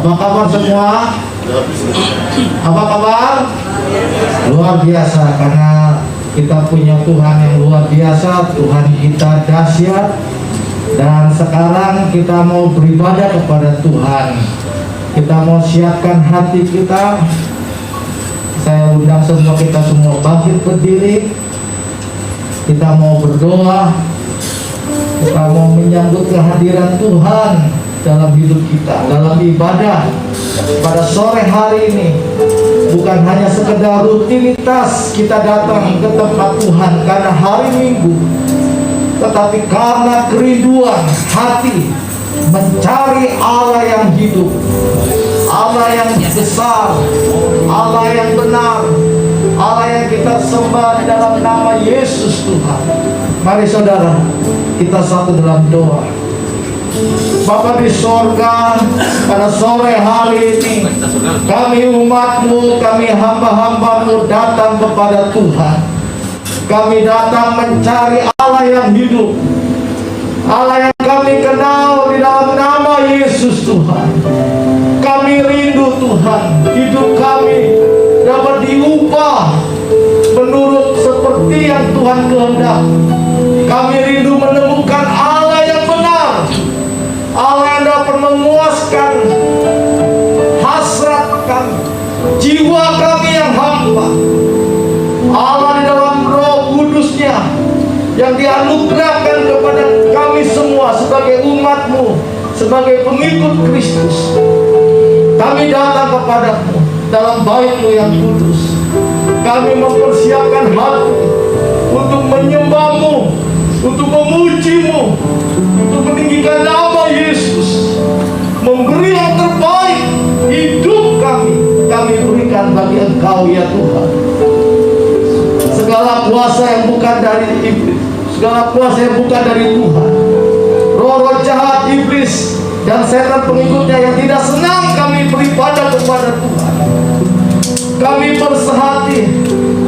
Apa kabar semua? Apa kabar? Luar biasa, karena kita punya Tuhan yang luar biasa, Tuhan kita dahsyat. Dan sekarang kita mau beribadah kepada Tuhan. Kita mau siapkan hati kita. Saya undang kita semua bangkit berdiri. Kita mau berdoa. Kita mau menyambut kehadiran Tuhan dalam hidup kita, dalam ibadah pada sore hari ini. Bukan hanya sekedar rutinitas kita datang ke tempat Tuhan karena hari Minggu, tetapi karena kerinduan hati mencari Allah yang hidup, Allah yang besar, Allah yang benar, Allah yang kita sembah di dalam nama Yesus Tuhan. Mari saudara, kita satu dalam doa. Bapa di sorga, pada sore hari ini kami umat-Mu, kami hamba-hamba-Mu datang kepada Tuhan. Kami datang mencari Allah yang hidup, Allah yang kami kenal di dalam nama Yesus Tuhan. Kami rindu Tuhan, hidup kami dapat diubah menurut seperti yang Tuhan kehendaki. Kami rindu menemukan Allah yang benar, Allah yang dapat memuaskan hasrat kami, jiwa kami yang hamba. Allah di dalam Roh Kudus-Nya yang dianugerahkan kepada kami semua sebagai umat-Mu, sebagai pengikut Kristus. Kami datang kepadamu dalam bait-Mu yang kudus. Kami mempersiapkan hati untuk menyembah-Mu, untuk memuji-Mu, untuk meninggikan nama Yesus, memberi yang terbaik. Hidup kami berikan bagi Engkau ya Tuhan. Segala kuasa yang bukan dari iblis, segala kuasa yang bukan dari Tuhan, roh-roh jahat iblis dan setan pengikutnya yang tidak senang kami beribadah kepada Tuhan, kami bersehati,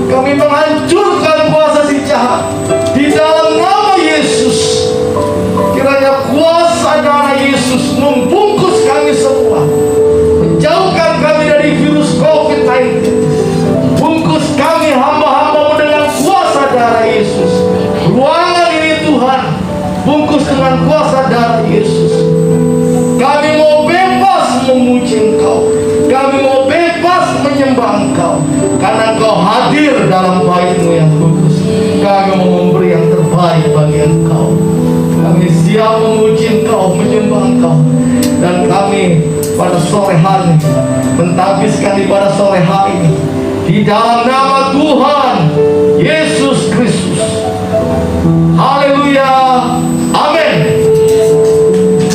kami menghancurkan kuasa si jahat di dalam nama Yesus. Kiranya kuasa darah Yesus membungkus kami semua, menjauhkan kami dari virus COVID-19. Bungkus kami hamba-hamba-Mu dengan kuasa darah Yesus. Ruangan ini Tuhan, bungkus dengan kuasa darah Yesus. Kami mau bebas memuji Engkau, kami mau bebas menyembah Engkau, karena Engkau hadir dalam bait-Mu yang kudus. Kami mau memberi yang terbaik bagi Engkau. Kami siap memuji Engkau, menyembah Engkau. Dan kami pada sore hari ini mentahbiskan ibadah sore hari ini di dalam nama Tuhan Yesus Kristus. Haleluya, amin.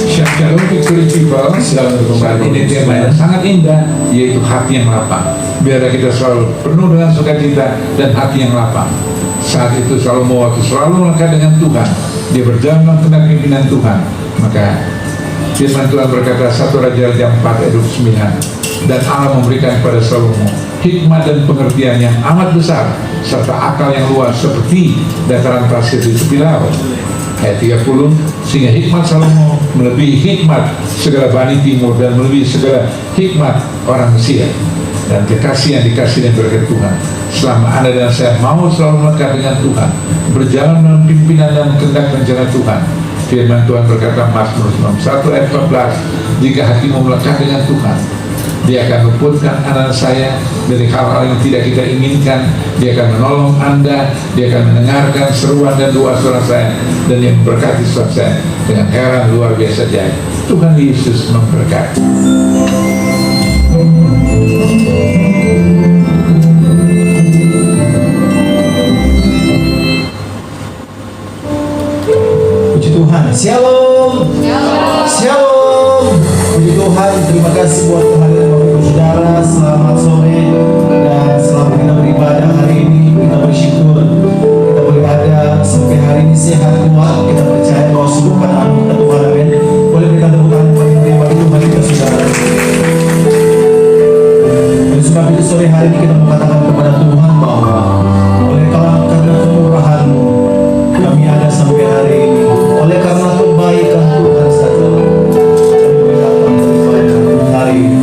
Shalom Victory People, selamat kembali. Ini tema yang sangat indah, yaitu hati yang lapang. Biarlah kita selalu penuh dengan sukacita dan hati yang lapang. Saat itu Salomo waktu selalu melangkah dengan Tuhan, dia berjalan dalam kehendak pimpinan Tuhan. Maka firman Tuhan berkata 1 Raja 4 ayat 29, dan Allah memberikan kepada Salomo hikmat dan pengertian yang amat besar serta akal yang luas seperti dataran pasir di tepi laut. Ayat 30, sehingga hikmat Salomo melebihi hikmat segala bani timur dan melebihi segala hikmat orang Mesir. Dan kekasih yang dikasih dan berkat Tuhan, selama Anda dan saya mau selalu melekat dengan Tuhan, berjalan dalam pimpinan dan kehendak rencana Tuhan. Firman Tuhan berkata Mazmur 91 ayat 14, jika hatimu melekat dengan Tuhan, Dia akan luputkan anak saya dari hal-hal yang tidak kita inginkan. Dia akan menolong Anda, Dia akan mendengarkan seruan dan doa saudara saya, dan Dia memberkati saudara saya dengan heran luar biasa jaya. Tuhan Yesus memberkati. Puji Tuhan, Shalom. Shalom. Puji Tuhan, terima kasih buat kehadiran Bapak Ibu Saudara. Selamat sore dan selamat kita beribadah hari ini. Kita bersyukur kita boleh ada sampai hari ini sehat kuat. Kita percaya bahwa sungguh karena anugerah Tuhan. Amin. Boleh berikan tepuk tangan bagi Tuhan kita saudara. Oleh sebab itu sore hari ini kita mengatakan kepada Tuhan bahwa oleh karena kemurahan-Mu kami ada sampai hari ini. Oleh karena kebaikan Tuhan saja kami datang beribadah hari ini.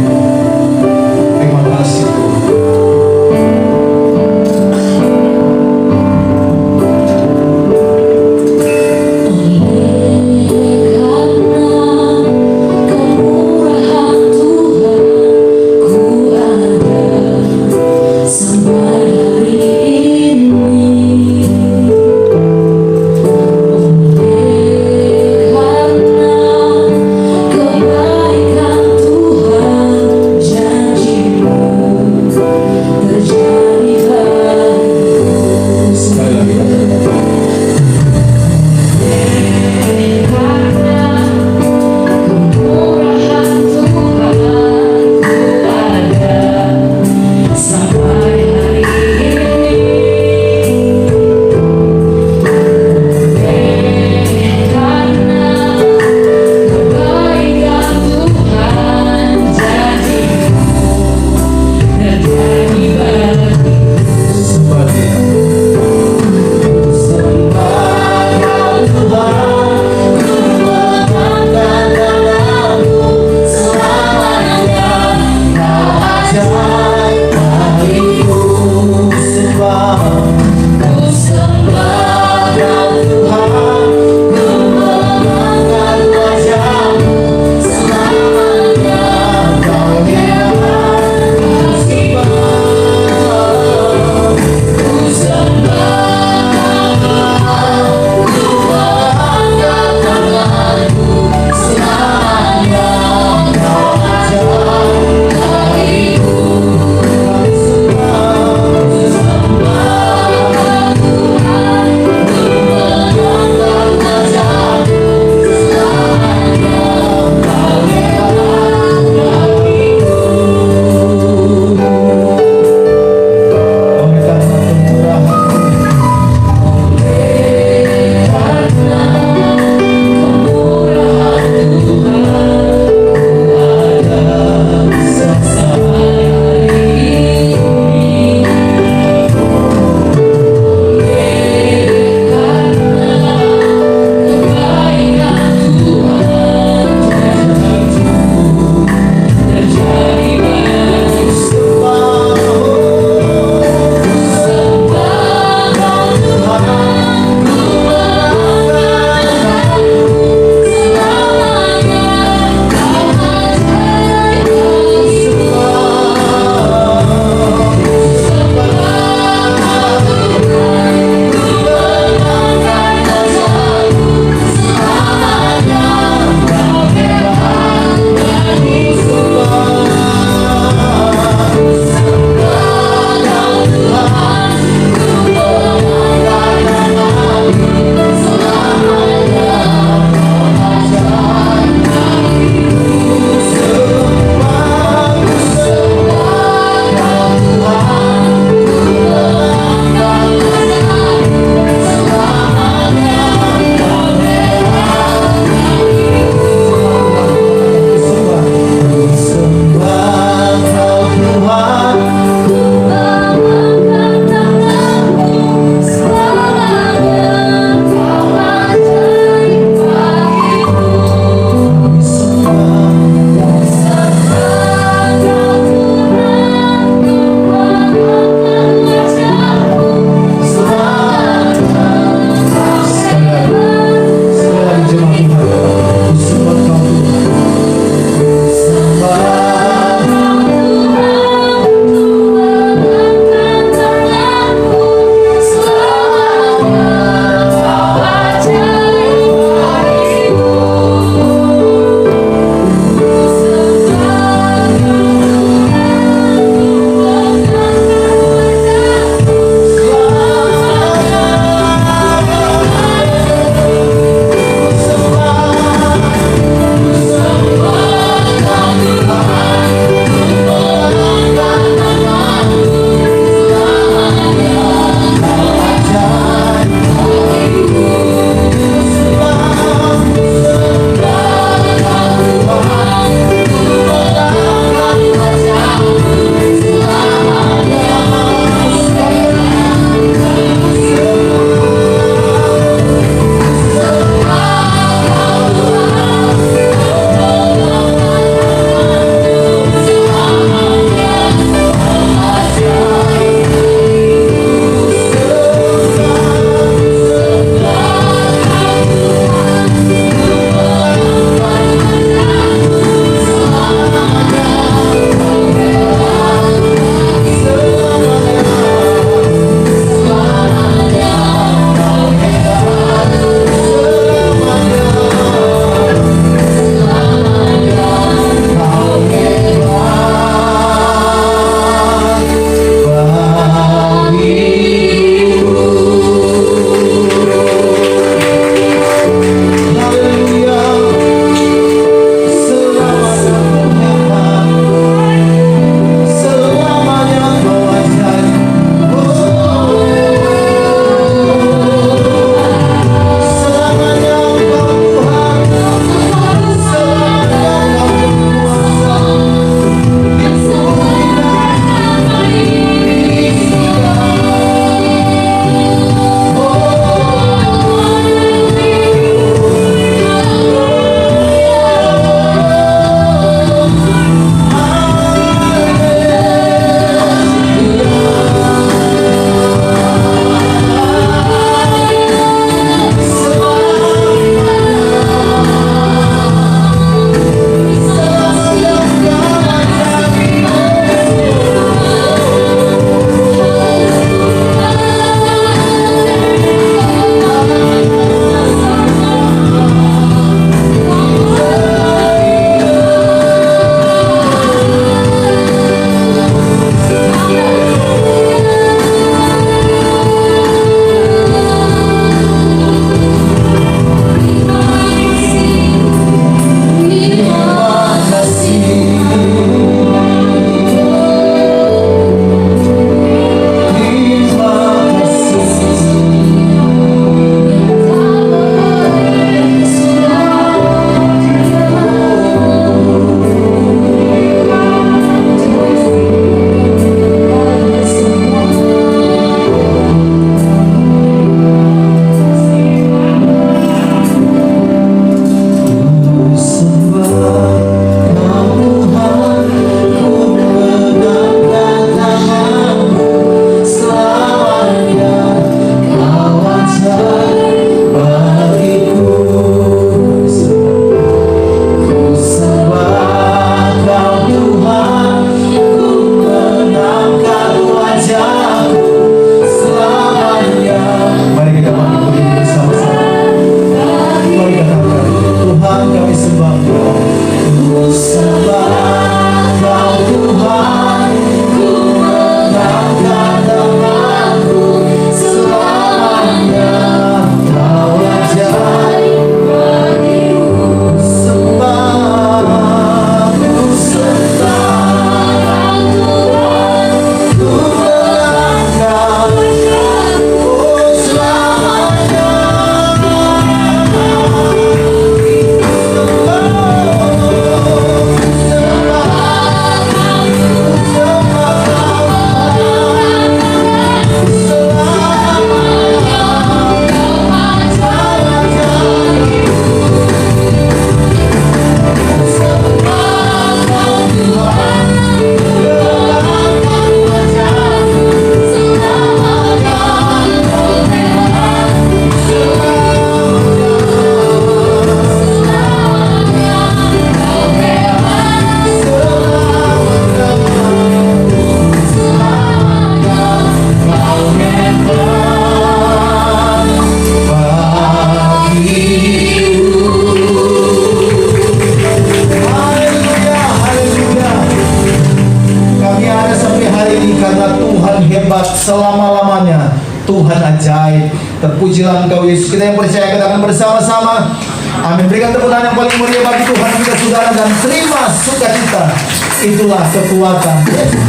Terpujilah Engkau Yesus. Kita yang percaya kita akan bersama-sama. Amin. Berikan tepuk tangan yang paling mulia bagi Tuhan kita saudara, dan terima sukacita. Itulah kekuatan Yesus.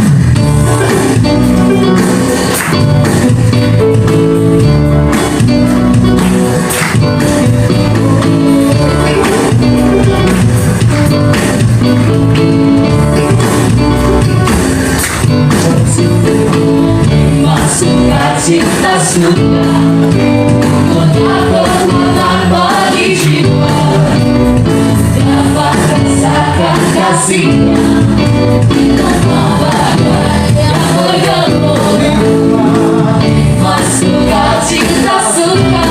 Sukacita suka, permohonan bagi jiwa, dapat rasakan kasih-Nya, bagai yang bergelora. Sukacita suka,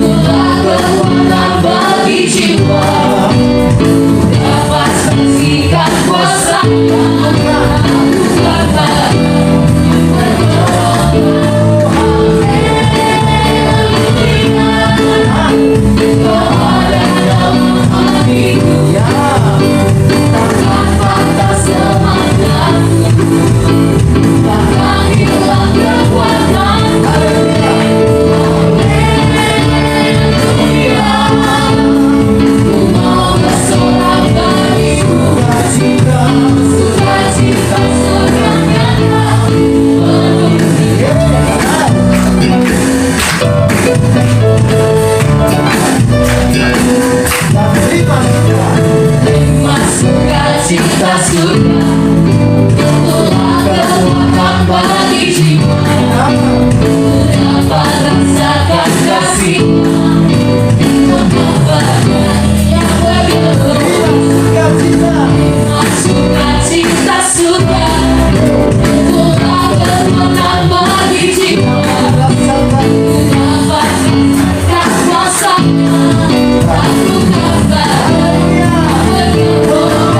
permohonan bagi jiwa, dapat saksikan kuasa-Nya. Sukacita suka, itulah kekuatan bagi jiwa, dapat rasakan kasih-Nya, bagai yang bergelora. Sukacita suka, itulah kekuatan bagi jiwa, dapat rasakan kuasa-Nya, lakukan bagai yang bergelora.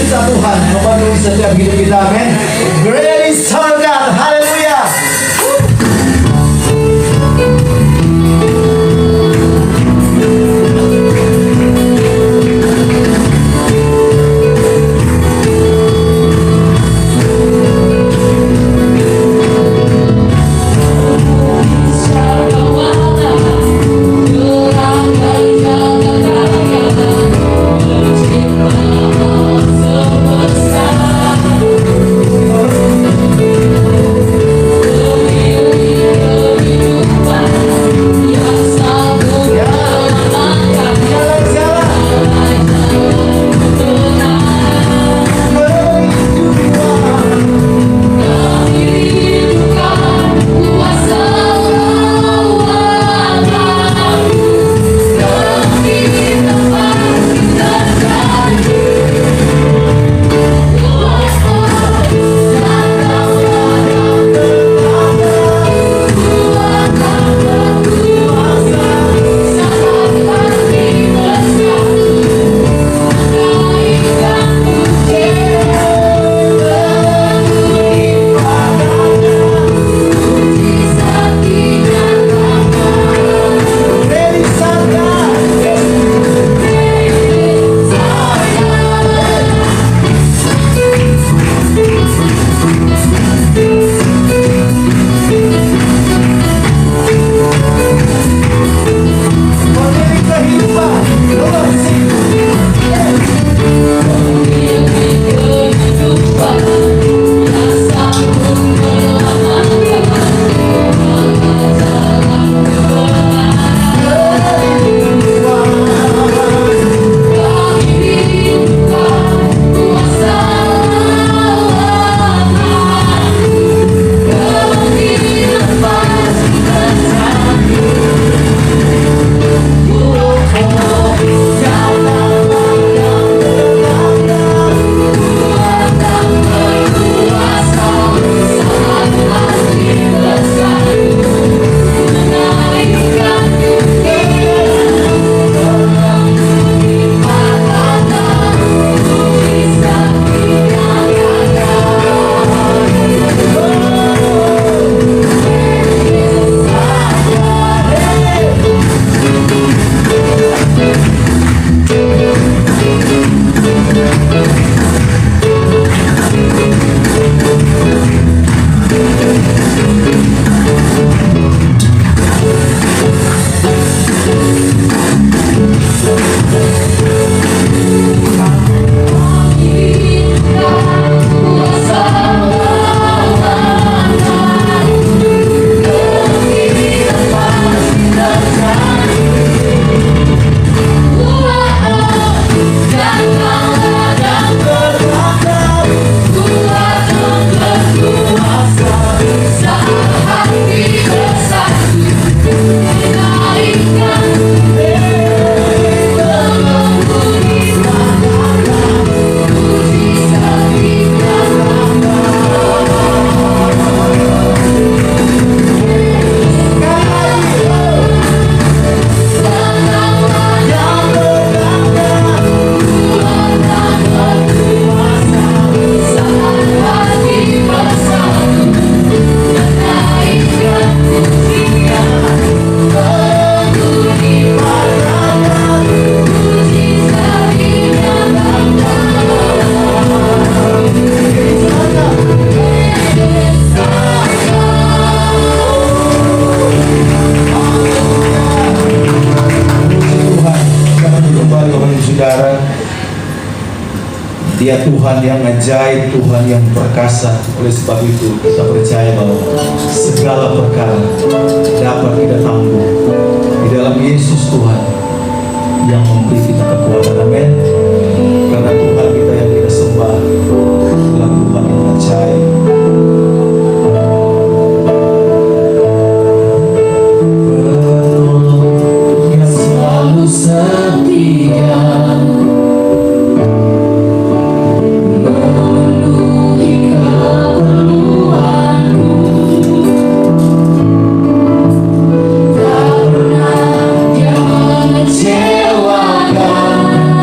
Tuhan memenuhi setiap hidup kita. Amin. Great is our God. Haleluya. Saudara, Dia Tuhan yang ajaib, Tuhan yang perkasa. Oleh sebab itu kita percaya bahwa segala perkara dapat kita tanggung di dalam Yesus Tuhan yang memberi kita kekuatan. Amin. Karena Tuhan kita yang kita sembah adalah Tuhan yang ajaib. Penolong yang selalu setia, memenuhi keperluanku, tak pernah Dia mengecewakan.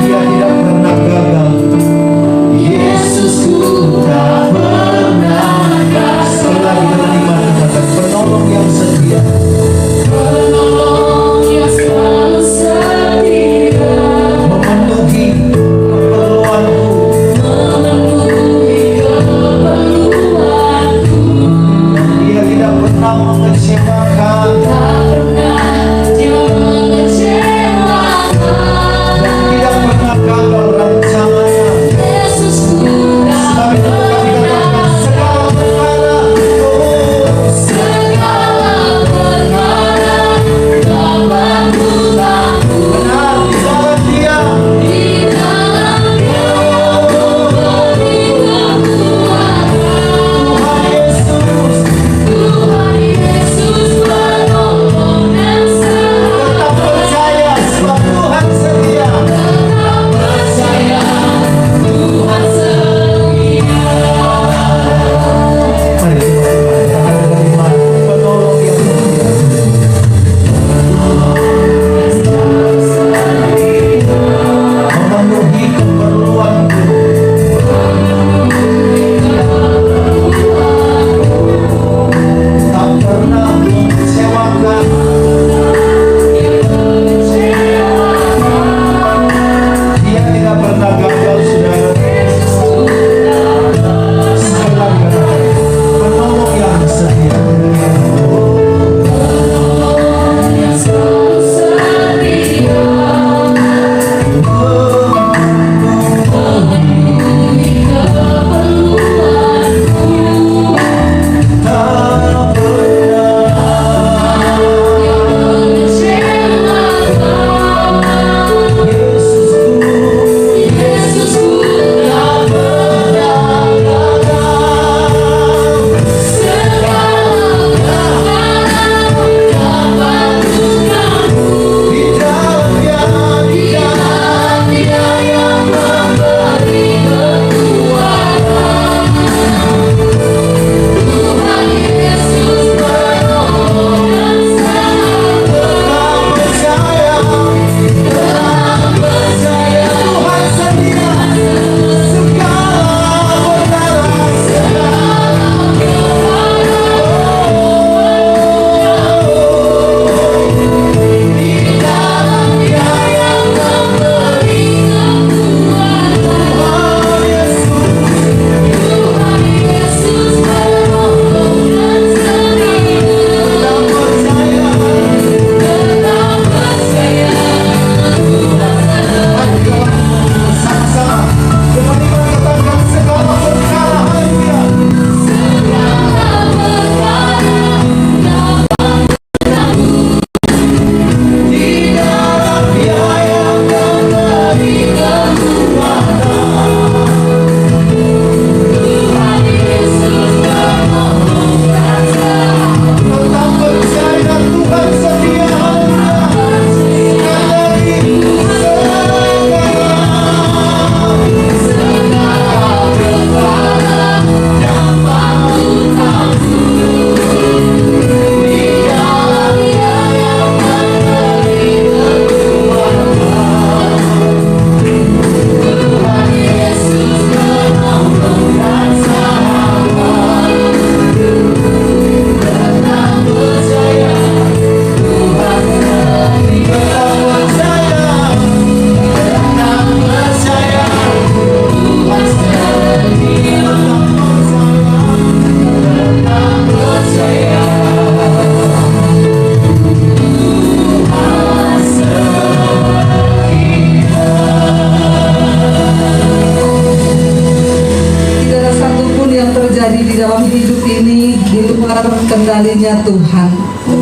harinya Tuhan.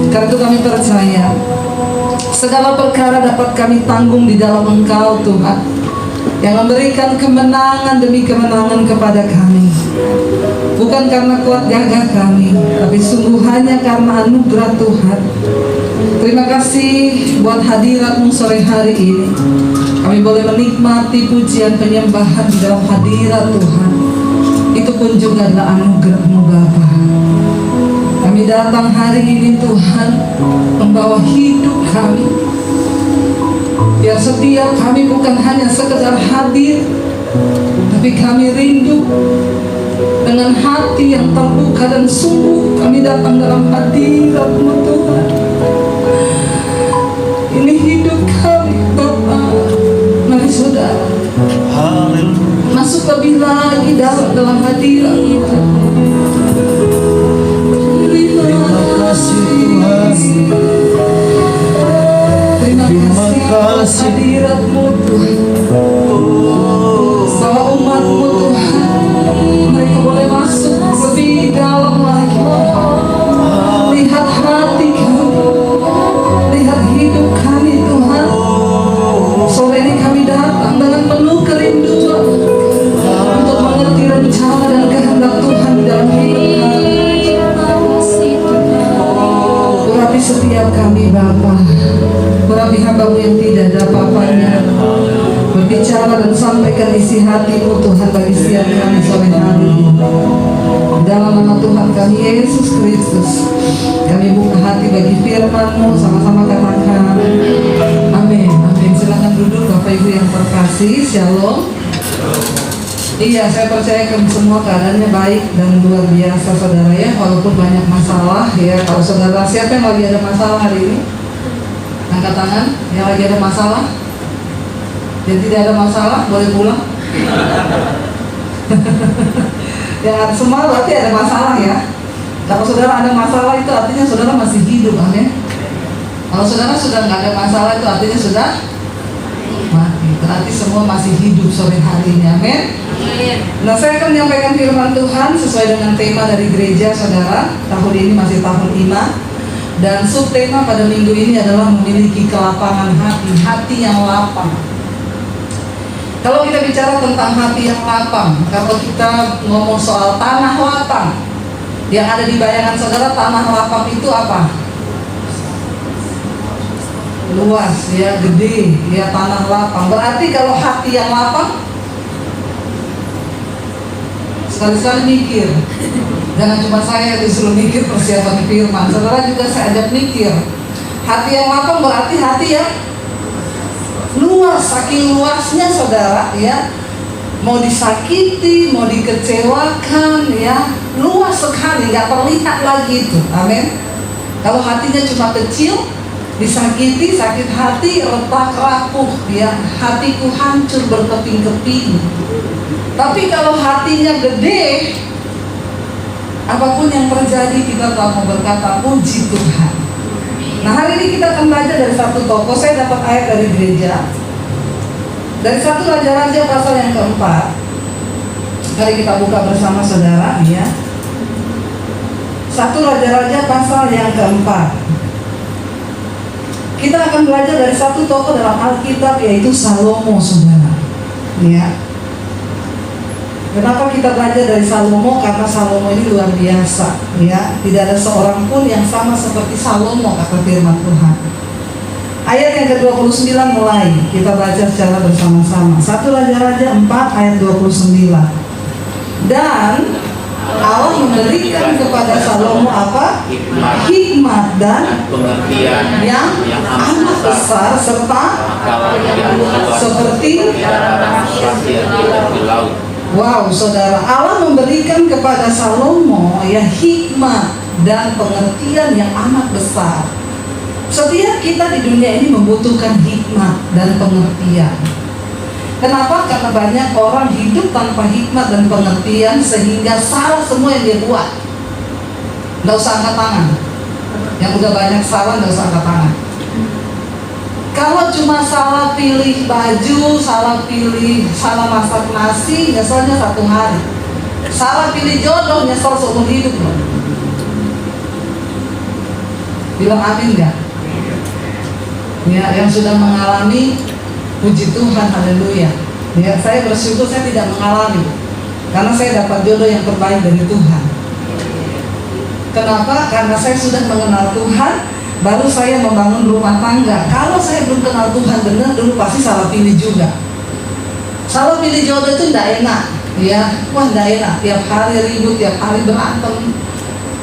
Karena itu kami percaya segala perkara dapat kami tanggung di dalam Engkau Tuhan, yang memberikan kemenangan demi kemenangan kepada kami. Bukan karena kuat gagah kami, tapi sungguh hanya karena anugerah Tuhan. Terima kasih buat hadirat-Mu sore hari ini. Kami boleh menikmati pujian penyembahan di dalam hadirat Tuhan. Itu pun juga adalah anugerah-Mu Bapa. Kami datang hari ini Tuhan, membawa hidup kami. Biar setiap kami bukan hanya sekedar hadir, tapi kami rindu dengan hati yang terbuka dan sungguh kami datang dalam hadirat-Mu Tuhan. Ini hidup kami Bapa. Mari saudara masuk lebih lagi dalam hadirat-Mu Tuhan. Terima kasih Tuhan. Terima kasih hadirat-Mu Tuhan. Bahwa umat-Mu Tuhan, mereka boleh masuk lebih dalam lagi. Lihat hati kami, lihat hidup kami Tuhan. Sore ini kami datang dengan penuh kerinduan untuk mengerti rencana dan kehendak Tuhan di dalam hidup kami. Urapi setiap kami Bapa, urapi hamba-Mu yang tidak ada apa-apanya. Berbicara dan sampaikan isi hati-Mu Tuhan bagi setiap kami sore hari ini. Dalam nama Tuhan kami Yesus Kristus, kami buka hati bagi firman-Mu. Sama-sama katakan amin. Amin. Silakan duduk Bapak Ibu yang terkasih. Shalom. Iya, saya percaya kami semua keadaannya baik dan luar biasa saudara ya. Walaupun banyak masalah ya. Kalau saudara, siapa yang lagi ada masalah hari ini? Angkat tangan yang lagi ada masalah. Yang tidak ada masalah boleh pulang. Ya, semua berarti ada masalah ya. Kalau saudara ada masalah itu artinya saudara masih hidup, amin. Kalau saudara sudah nggak ada masalah itu artinya sudah mati. Berarti semua masih hidup sore hari ini, amin. Nah, saya akan menyampaikan firman Tuhan sesuai dengan tema dari gereja saudara. Tahun ini masih tahun iman. Dan subtema pada minggu ini adalah memiliki kelapangan hati, hati yang lapang. Kalau kita bicara tentang hati yang lapang, kalau kita ngomong soal tanah lapang, yang ada di bayangan saudara, tanah lapang itu apa? Luas, ya, gede, ya, tanah lapang. Berarti kalau hati yang lapang, sekali-sekali mikir. Jangan cuma saya disuruh mikir persiapan firman, saudara juga saya ajak mikir. Hati yang lapang berarti hati yang luas, saking luasnya saudara ya. Mau disakiti, mau dikecewakan ya, luas sekali, nggak terlihat lagi itu, amin. Kalau hatinya cuma kecil, disakiti, sakit hati, retak rapuh ya, hatiku hancur berkeping-keping. Tapi kalau hatinya gede, apapun yang terjadi kita telah mau berkata puji Tuhan. Nah, hari ini kita akan belajar dari satu tokoh. Saya dapat ayat dari gereja, dari 1 Raja-Raja pasal yang keempat. Mari kita buka bersama saudara ya. 1 Raja-Raja pasal yang keempat. Kita akan belajar dari satu tokoh dalam Alkitab, yaitu Salomo saudara ya. Kenapa kita belajar dari Salomo? Karena Salomo ini luar biasa ya. Tidak ada seorang pun yang sama seperti Salomo, kata firman Tuhan. Ayat yang ke-29 mulai kita baca secara bersama-sama. 1 Raja-Raja 4 ayat 29. Dan Allah memberikan kepada Salomo apa? Hikmat dan pengertian yang amat besar serta seperti pasir di tepi laut. wow, saudara, Allah memberikan kepada Salomo ya hikmat dan pengertian yang amat besar. Setiap kita di dunia ini membutuhkan hikmat dan pengertian. Kenapa? Karena banyak orang hidup tanpa hikmat dan pengertian sehingga salah semua yang dia buat. Nggak usah angkat tangan. Yang udah banyak salah nggak usah angkat tangan. Kalau cuma salah pilih baju, salah masak nasi, nyeselnya 1 hari. Salah pilih jodoh, nyesel seumur hidup loh. Bilang amin nggak? Ya, yang sudah mengalami, puji Tuhan, haleluya. Ya, saya bersyukur saya tidak mengalami, karena saya dapat jodoh yang terbaik dari Tuhan. Kenapa? Karena saya sudah mengenal Tuhan, baru saya membangun rumah tangga. Kalau saya belum kenal Tuhan benar, dulu pasti salah pilih juga. Salah pilih jodoh itu tidak enak, ya, wah tidak enak. Tiap hari ribut, tiap hari berantem,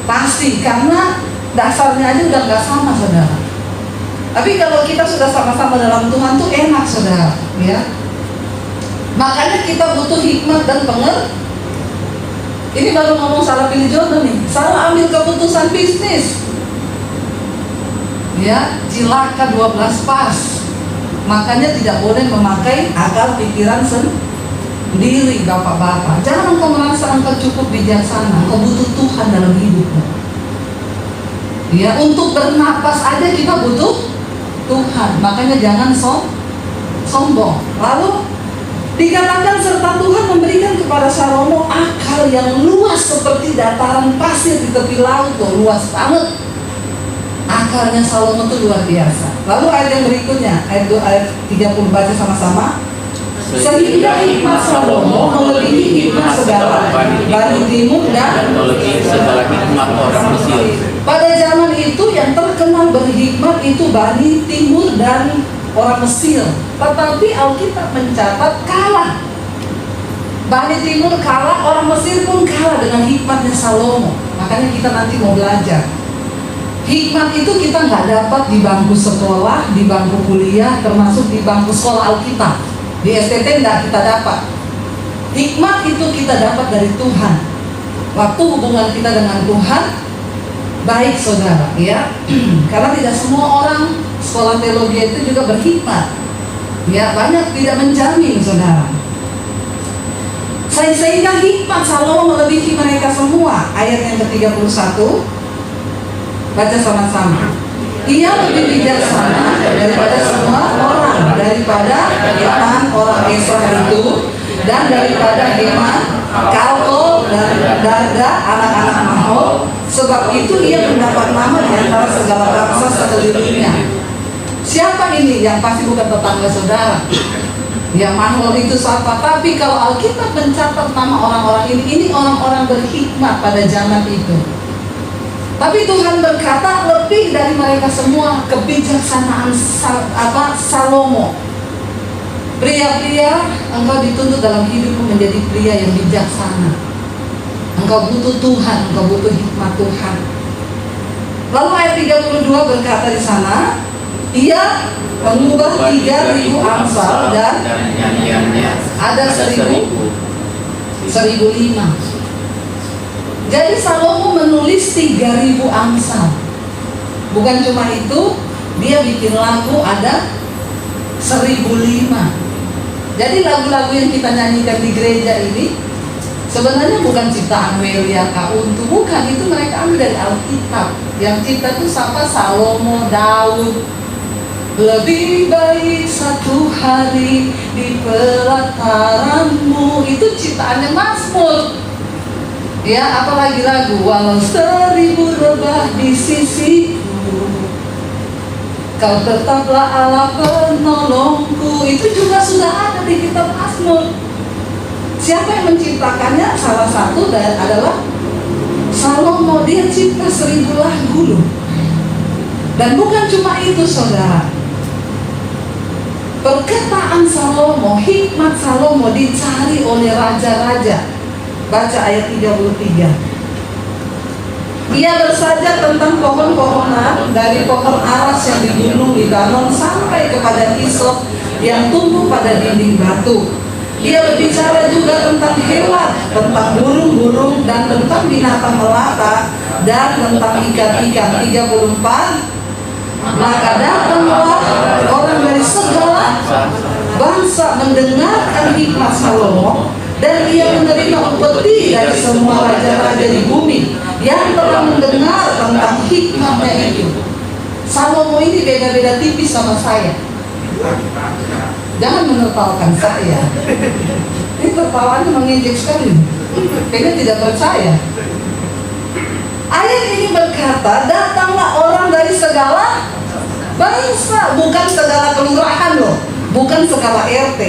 pasti karena dasarnya aja udah nggak sama, saudara. Tapi kalau kita sudah sama-sama dalam Tuhan tuh enak, saudara, ya. Makanya kita butuh hikmat dan pengertian. Ini baru ngomong salah pilih jodoh nih, salah ambil keputusan bisnis. Ya, cilaka 12 pas. Makanya tidak boleh memakai akal pikiran sendiri, bapak-bapak. Jangan engkau merasa engkau cukup bijaksana, engkau butuh Tuhan dalam hidupmu. Ya, untuk bernapas aja kita butuh Tuhan. Makanya jangan sombong. Lalu dikatakan serta Tuhan memberikan kepada Salomo akal yang luas seperti dataran pasir di tepi laut. Tuh, luas banget. Akalnya Salomo itu luar biasa. Lalu ayat yang berikutnya, ayat 30, baca sama-sama. Sehingga hikmat Salomo melebihi hikmat segala Bani Timur dan melebihi segala hikmat orang Mesir. pada zaman itu yang terkenal berhikmat itu Bani Timur dan orang Mesir. Tetapi Alkitab mencatat kalah. Bani Timur kalah, orang Mesir pun kalah dengan hikmatnya Salomo. Makanya kita nanti mau belajar. Hikmat itu kita nggak dapat di bangku sekolah, di bangku kuliah, termasuk di bangku sekolah Alkitab. Di STT nggak kita dapat. Hikmat itu kita dapat dari Tuhan. Waktu hubungan kita dengan Tuhan baik, saudara, ya. Karena tidak semua orang sekolah teologi itu juga berhikmat. Ya, banyak tidak menjamin, saudara. Sehingga hikmat Salomo melebihi mereka semua. Ayat yang ke-31, baca sama-sama. Ia lebih bijaksana daripada semua orang, daripada Heman orang Esra itu, dan daripada Heman, Kalkol, dan Darda anak-anak Mahol. Sebab itu ia mendapat nama di antara segala bangsa sekelilingnya. Siapa ini? Yang pasti bukan tetangga saudara. Yang Mahol itu siapa? Tapi kalau Alkitab mencatat nama orang-orang ini orang-orang berhikmat pada zaman itu. Tapi Tuhan berkata lebih dari mereka semua kebijaksanaan Salomo. Pria-pria, engkau dituntut dalam hidupmu menjadi pria yang bijaksana. Engkau butuh Tuhan, engkau butuh hikmat Tuhan. Lalu ayat 32 berkata di sana, ia mengubah 3.000 amsal dan nyanyiannya ada 1.005. Jadi Salomo menulis 3.000 amsal. Bukan cuma itu, dia bikin lagu ada 1.005. Jadi lagu-lagu yang kita nyanyikan di gereja ini sebenarnya bukan ciptaan Welia Kauntu, bukan, itu mereka ambil dari Alkitab. Yang cipta itu siapa? Salomo, Daud. Lebih baik satu hari di pelataranmu, itu ciptaannya Mazmur. Ya, apalagi lagu walau 1.000 rebah di sisiku, kau tetaplah Allah penolongku. Itu juga sudah ada di kitab Mazmur. Siapa yang menciptakannya? Salah satu adalah Salomo. Dia cipta 1.000 lagu loh. Dan bukan cuma itu, saudara. Perkataan Salomo, hikmat Salomo dicari oleh raja-raja. Baca ayat 33. Ia bersajak tentang pohon-pohonan, dari pohon aras yang di gunung Libanon sampai kepada hisop yang tumbuh pada dinding batu. Ia berbicara juga tentang hewan, tentang burung-burung, dan tentang binatang melata, dan tentang ikan-ikan. 34. Maka datanglah orang dari segala bangsa mendengarkan hikmat Salomo, dan ia menerima upeti dari semua raja-raja di bumi yang telah mendengar tentang hikmatnya itu. Salomo ini beda-beda tipis sama saya. Jangan menertawakan saya. Ini tertawanya mengejek sekali. Kayaknya tidak percaya. Ayat ini berkata, datanglah orang dari segala bangsa, bukan segala kelurahan loh, bukan segala RT.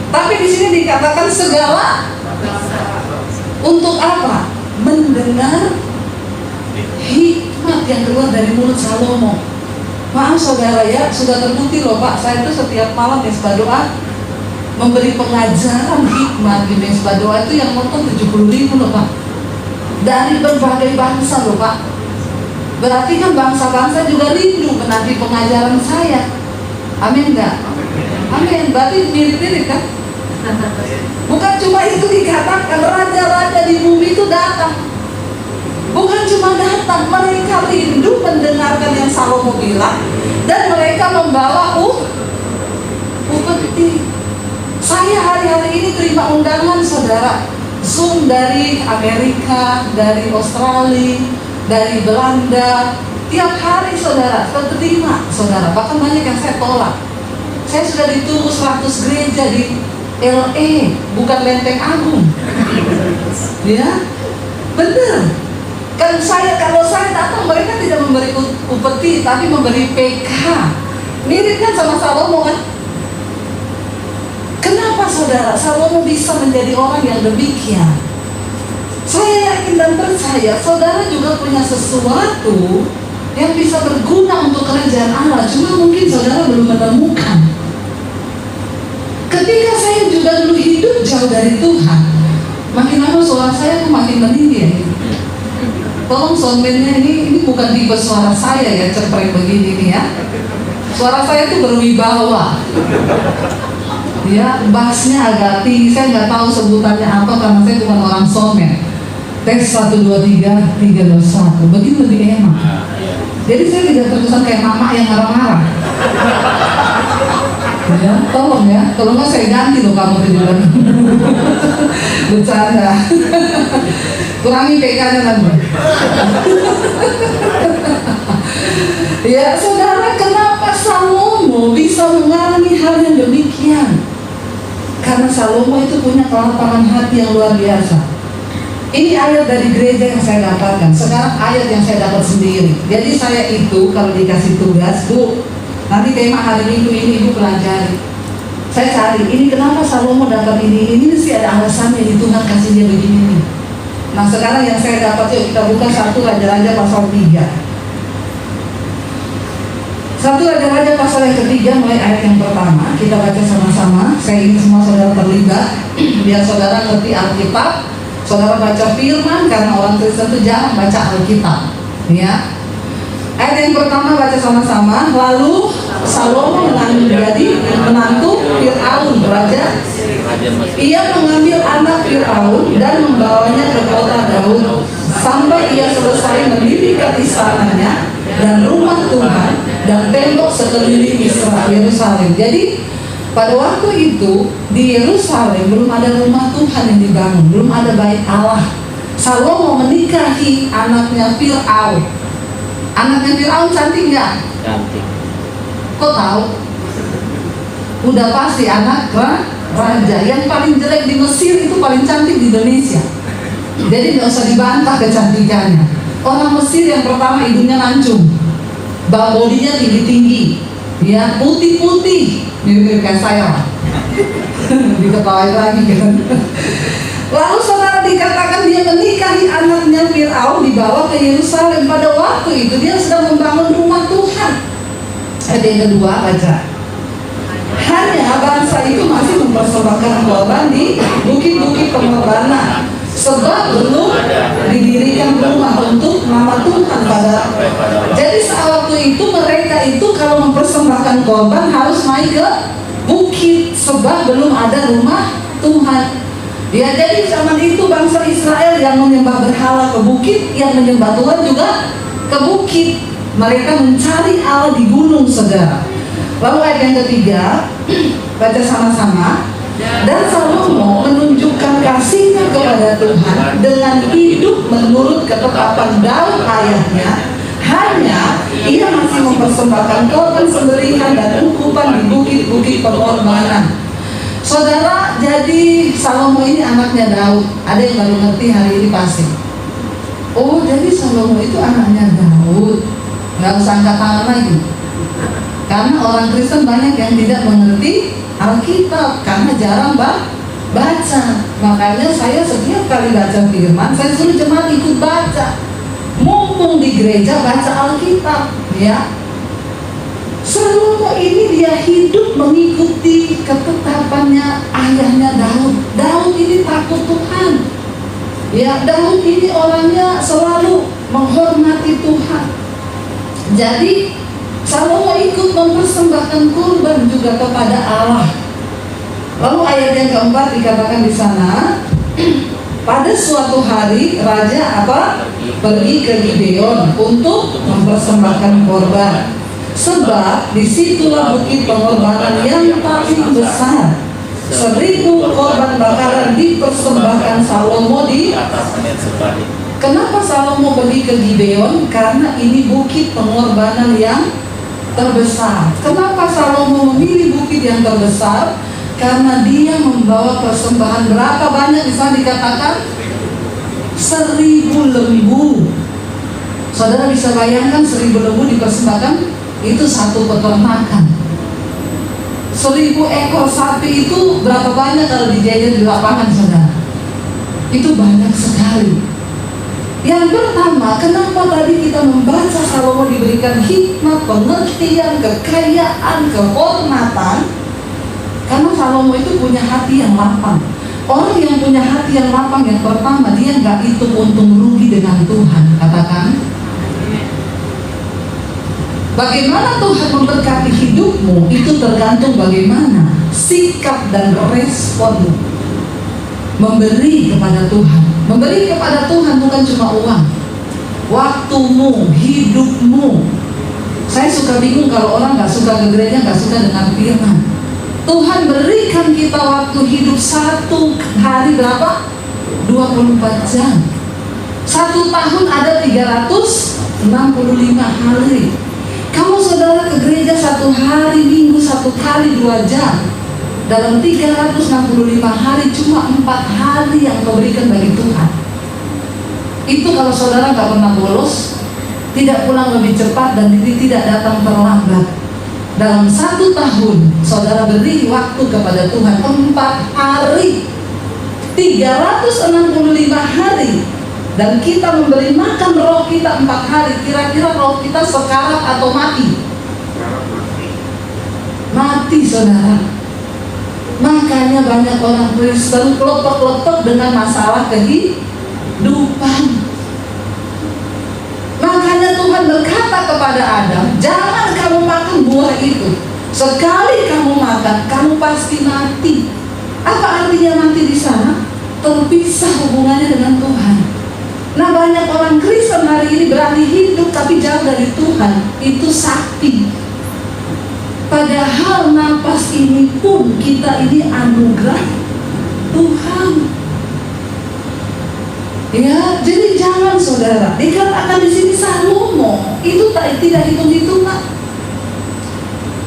Tapi di sini dikatakan segala. Untuk apa? Mendengar hikmat yang keluar dari mulut Salomo. Maaf saudara ya, sudah terbukti loh Pak, saya itu setiap malam mesbah doa memberi pengajaran hikmat di mesbah doa itu yang nonton 70.000 loh Pak. Dari berbagai bangsa loh Pak. Berarti kan bangsa-bangsa juga rindu menanti pengajaran saya. Amin enggak? Amin. Berarti mirip-mirip kan? Bukan cuma itu dikatakan, raja-raja di bumi itu datang. Bukan cuma datang, mereka rindu mendengarkan yang Salomo bilang, dan mereka membawa upeti. Saya hari-hari ini terima undangan saudara, Zoom dari Amerika, dari Australia, dari Belanda. Tiap hari saudara, terima saudara, bahkan banyak yang saya tolak. Saya sudah ditunggu 100 gereja di LA, bukan Lenteng Agung. Ya, benar. Kan kalau saya datang, mereka tidak memberi upeti, tapi memberi PK. Mirip kan sama Salomo kan? Kenapa saudara Salomo bisa menjadi orang yang demikian? Saya yakin dan percaya saudara juga punya sesuatu yang bisa berguna untuk kerajaan Allah. Cuma mungkin saudara belum menemukan. Ketika saya juga dulu hidup jauh dari Tuhan, makin lama suara saya makin meninggi. Tolong soundman-nya ini bukan tipe suara saya ya, ceprek begini nih ya. Suara saya itu berwibawa. Ya, bassnya agak tinggi. Saya nggak tahu sebutannya apa karena saya bukan orang soundman. Tes 1, 2, 3, 3, 2, 1. Begitu lebih enak. Jadi saya tidak terkesan kayak mama yang marah-marah. Ya, tolong ya. Kalau nggak saya ganti loh kamu tiduran. Bercanda. Kurangi PK-nya nanti. Ya, saudara, kenapa Salomo bisa mengalami hal yang demikian? Karena Salomo itu punya kelapangan hati yang luar biasa. Ini ayat dari gereja yang saya dapatkan. Sekarang ayat yang saya dapat sendiri. Jadi saya itu kalau dikasih tugas, Bu, nanti tema hari Minggu ini Ibu pelajari. Saya cari, ini kenapa Salomo dapat ini sih ada alasannya di Tuhan kasih dia begini nih. Nah sekarang yang saya dapat, yuk kita buka 1 Raja-Raja pasal 3. 1 Raja-Raja pasal yang ketiga mulai ayat yang pertama. Kita baca sama-sama. Saya ingin semua saudara terlibat biar saudara ngerti Alkitab. Saudara baca firman, karena orang Kristen itu jarang baca Alkitab. Ya. Ayat yang pertama baca sama-sama. Lalu Salomo menjadi menantu Fir'aun raja. Ia mengambil anak Fir'aun dan membawanya ke kota Daud sampai ia selesai mendirikan istananya dan rumah Tuhan dan tembok sekeliling Yerusalem. Jadi pada waktu itu di Yerusalem belum ada rumah Tuhan yang dibangun, belum ada bait Allah. Salomo menikahi anaknya Fir'aun. Anaknya Fir'aun cantik nggak? Cantik. Kok tahu? Udah pasti anak raja. Yang paling jelek di Mesir itu paling cantik di Indonesia. Jadi nggak usah dibantah kecantikannya. Orang Mesir yang pertama hidungnya lancung, bodinya tinggi-tinggi, ya putih-putih, mirip-mirip kayak saya. Diketawain lagi kan. Lalu saudara dikatakan dia menikahi anaknya Fir'aun, dibawa ke Yerusalem. Pada waktu itu dia sedang membangun rumah Tuhan. Ayat yang kedua baca. Hanya bangsa itu masih mempersembahkan korban di bukit-bukit pengorbanan, sebab belum didirikan rumah untuk nama Tuhan pada. Jadi saat waktu itu mereka itu kalau mempersembahkan korban harus naik ke bukit, sebab belum ada rumah Tuhan. Ya, jadi zaman itu bangsa Israel yang menyembah berhala ke bukit, yang menyembah Tuhan juga ke bukit. Mereka mencari Allah di gunung, saudara. Lalu ayat yang ketiga, baca sama-sama. Dan Salomo menunjukkan kasihnya kepada Tuhan dengan hidup menurut ketetapan Daud ayahnya. Hanya ia masih mempersembahkan korban sembelihan dan ukupan di bukit-bukit pengorbanan. Saudara, jadi Salomo ini anaknya Daud. Ada yang baru ngerti hari ini pasti. Oh, jadi Salomo itu anaknya Daud. Nggak usah angkat tangan lagi. Karena orang Kristen banyak yang tidak mengerti Alkitab karena jarang baca. Makanya saya setiap kali baca firman, saya suruh jemaat ikut baca. Mumpung di gereja baca Alkitab, ya. Salomo ini dia hidup mengikuti ketetapannya ayahnya Daud. Daud ini takut Tuhan. Ya, Daud ini orangnya selalu menghormati Tuhan. Jadi Salomo ikut mempersembahkan kurban juga kepada Allah. Lalu ayat yang keempat dikatakan di sana, pada suatu hari raja pergi ke Gibeon untuk mempersembahkan korban. Sebab disitulah bukit pengorbanan yang paling besar. 1000 korban bakaran dipersembahkan Salomo di atasnya sebalik. Kenapa Salomo pergi ke Gibeon? Karena ini bukit pengorbanan yang terbesar. Kenapa Salomo memilih bukit yang terbesar? Karena dia membawa persembahan berapa banyak? Bisa dikatakan 1000 lembu. Saudara bisa bayangkan 1000 lembu dipersembahkan? Itu satu peternakan. 1000 ekor sapi itu berapa banyak kalau dijajar di lapangan, saudara? Itu banyak sekali. Yang pertama, kenapa tadi kita membaca Salomo diberikan hikmat, pengertian, kekayaan, kehormatan? Karena Salomo itu punya hati yang lapang. Orang yang punya hati yang lapang, yang pertama, dia nggak hitung untung rugi dengan Tuhan. Katakan, bagaimana Tuhan memberkati hidupmu itu tergantung bagaimana sikap dan responmu memberi kepada Tuhan. Memberi kepada Tuhan bukan cuma uang, waktumu, hidupmu. Saya suka bingung kalau orang nggak suka ke gereja, nggak suka dengan firman. Tuhan berikan kita waktu hidup satu hari berapa? 24 jam. 1 tahun ada 365 hari. Kalau saudara ke gereja 1 hari minggu 1 kali 2 jam, dalam 365 hari cuma 4 hari yang kau berikan bagi Tuhan. Itu kalau saudara nggak pernah bolos, tidak pulang lebih cepat dan tidak datang terlambat. Dalam 1 tahun saudara beri waktu kepada Tuhan 4 hari, 365 hari. Dan kita memberi makan roh kita 4 hari. Kira-kira roh kita sekarat atau mati? Mati, saudara. Makanya banyak orang Kristen kelotok-kelotok dengan masalah kehidupan. Makanya Tuhan berkata kepada Adam, jangan kamu makan buah itu. Sekali kamu makan, kamu pasti mati. Apa artinya mati di sana? Terpisah hubungannya dengan Tuhan. Nah, banyak orang Kristen hari ini berani hidup tapi jauh dari Tuhan. Itu sakti. Padahal napas ini pun kita ini anugerah Tuhan. Ya, jadi jangan saudara. Dikatakan di sini Salomo itu tidak hitung-hitungan.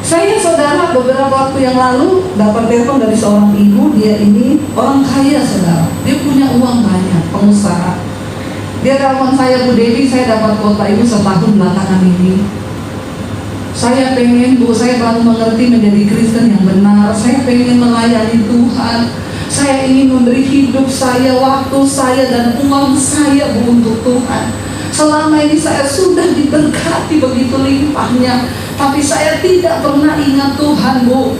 Saya saudara beberapa waktu yang lalu dapat telepon dari seorang ibu. Dia ini orang kaya, saudara. Dia punya uang banyak, pengusaha. Dia telepon saya, Bu Dewi, saya dapat kuota Ibu setahun belakangan ini. Saya pengen, Bu, saya baru mengerti menjadi Kristen yang benar. Saya pengen melayani Tuhan. Saya ingin memberi hidup saya, waktu saya, dan uang saya, Bu, untuk Tuhan. Selama ini saya sudah diberkati begitu limpahnya, tapi saya tidak pernah ingat Tuhan, Bu.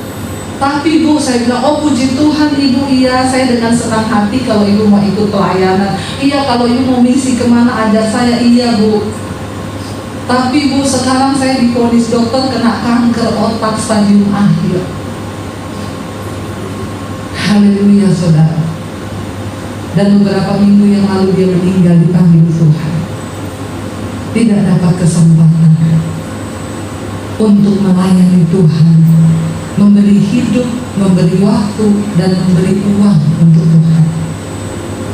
Tapi Bu, saya bilang, oh puji Tuhan Ibu, iya saya dengan senang hati kalau Ibu mau ikut pelayanan. Iya, kalau Ibu mau misi kemana ajak saya, iya Bu. Tapi Bu, sekarang saya divonis dokter kena kanker otak stadium akhir. Haleluya, saudara. Dan beberapa minggu yang lalu dia meninggal dipanggil Tuhan. Tidak dapat kesempatan untuk melayani Tuhan, memberi hidup, memberi waktu, dan memberi uang untuk Tuhan.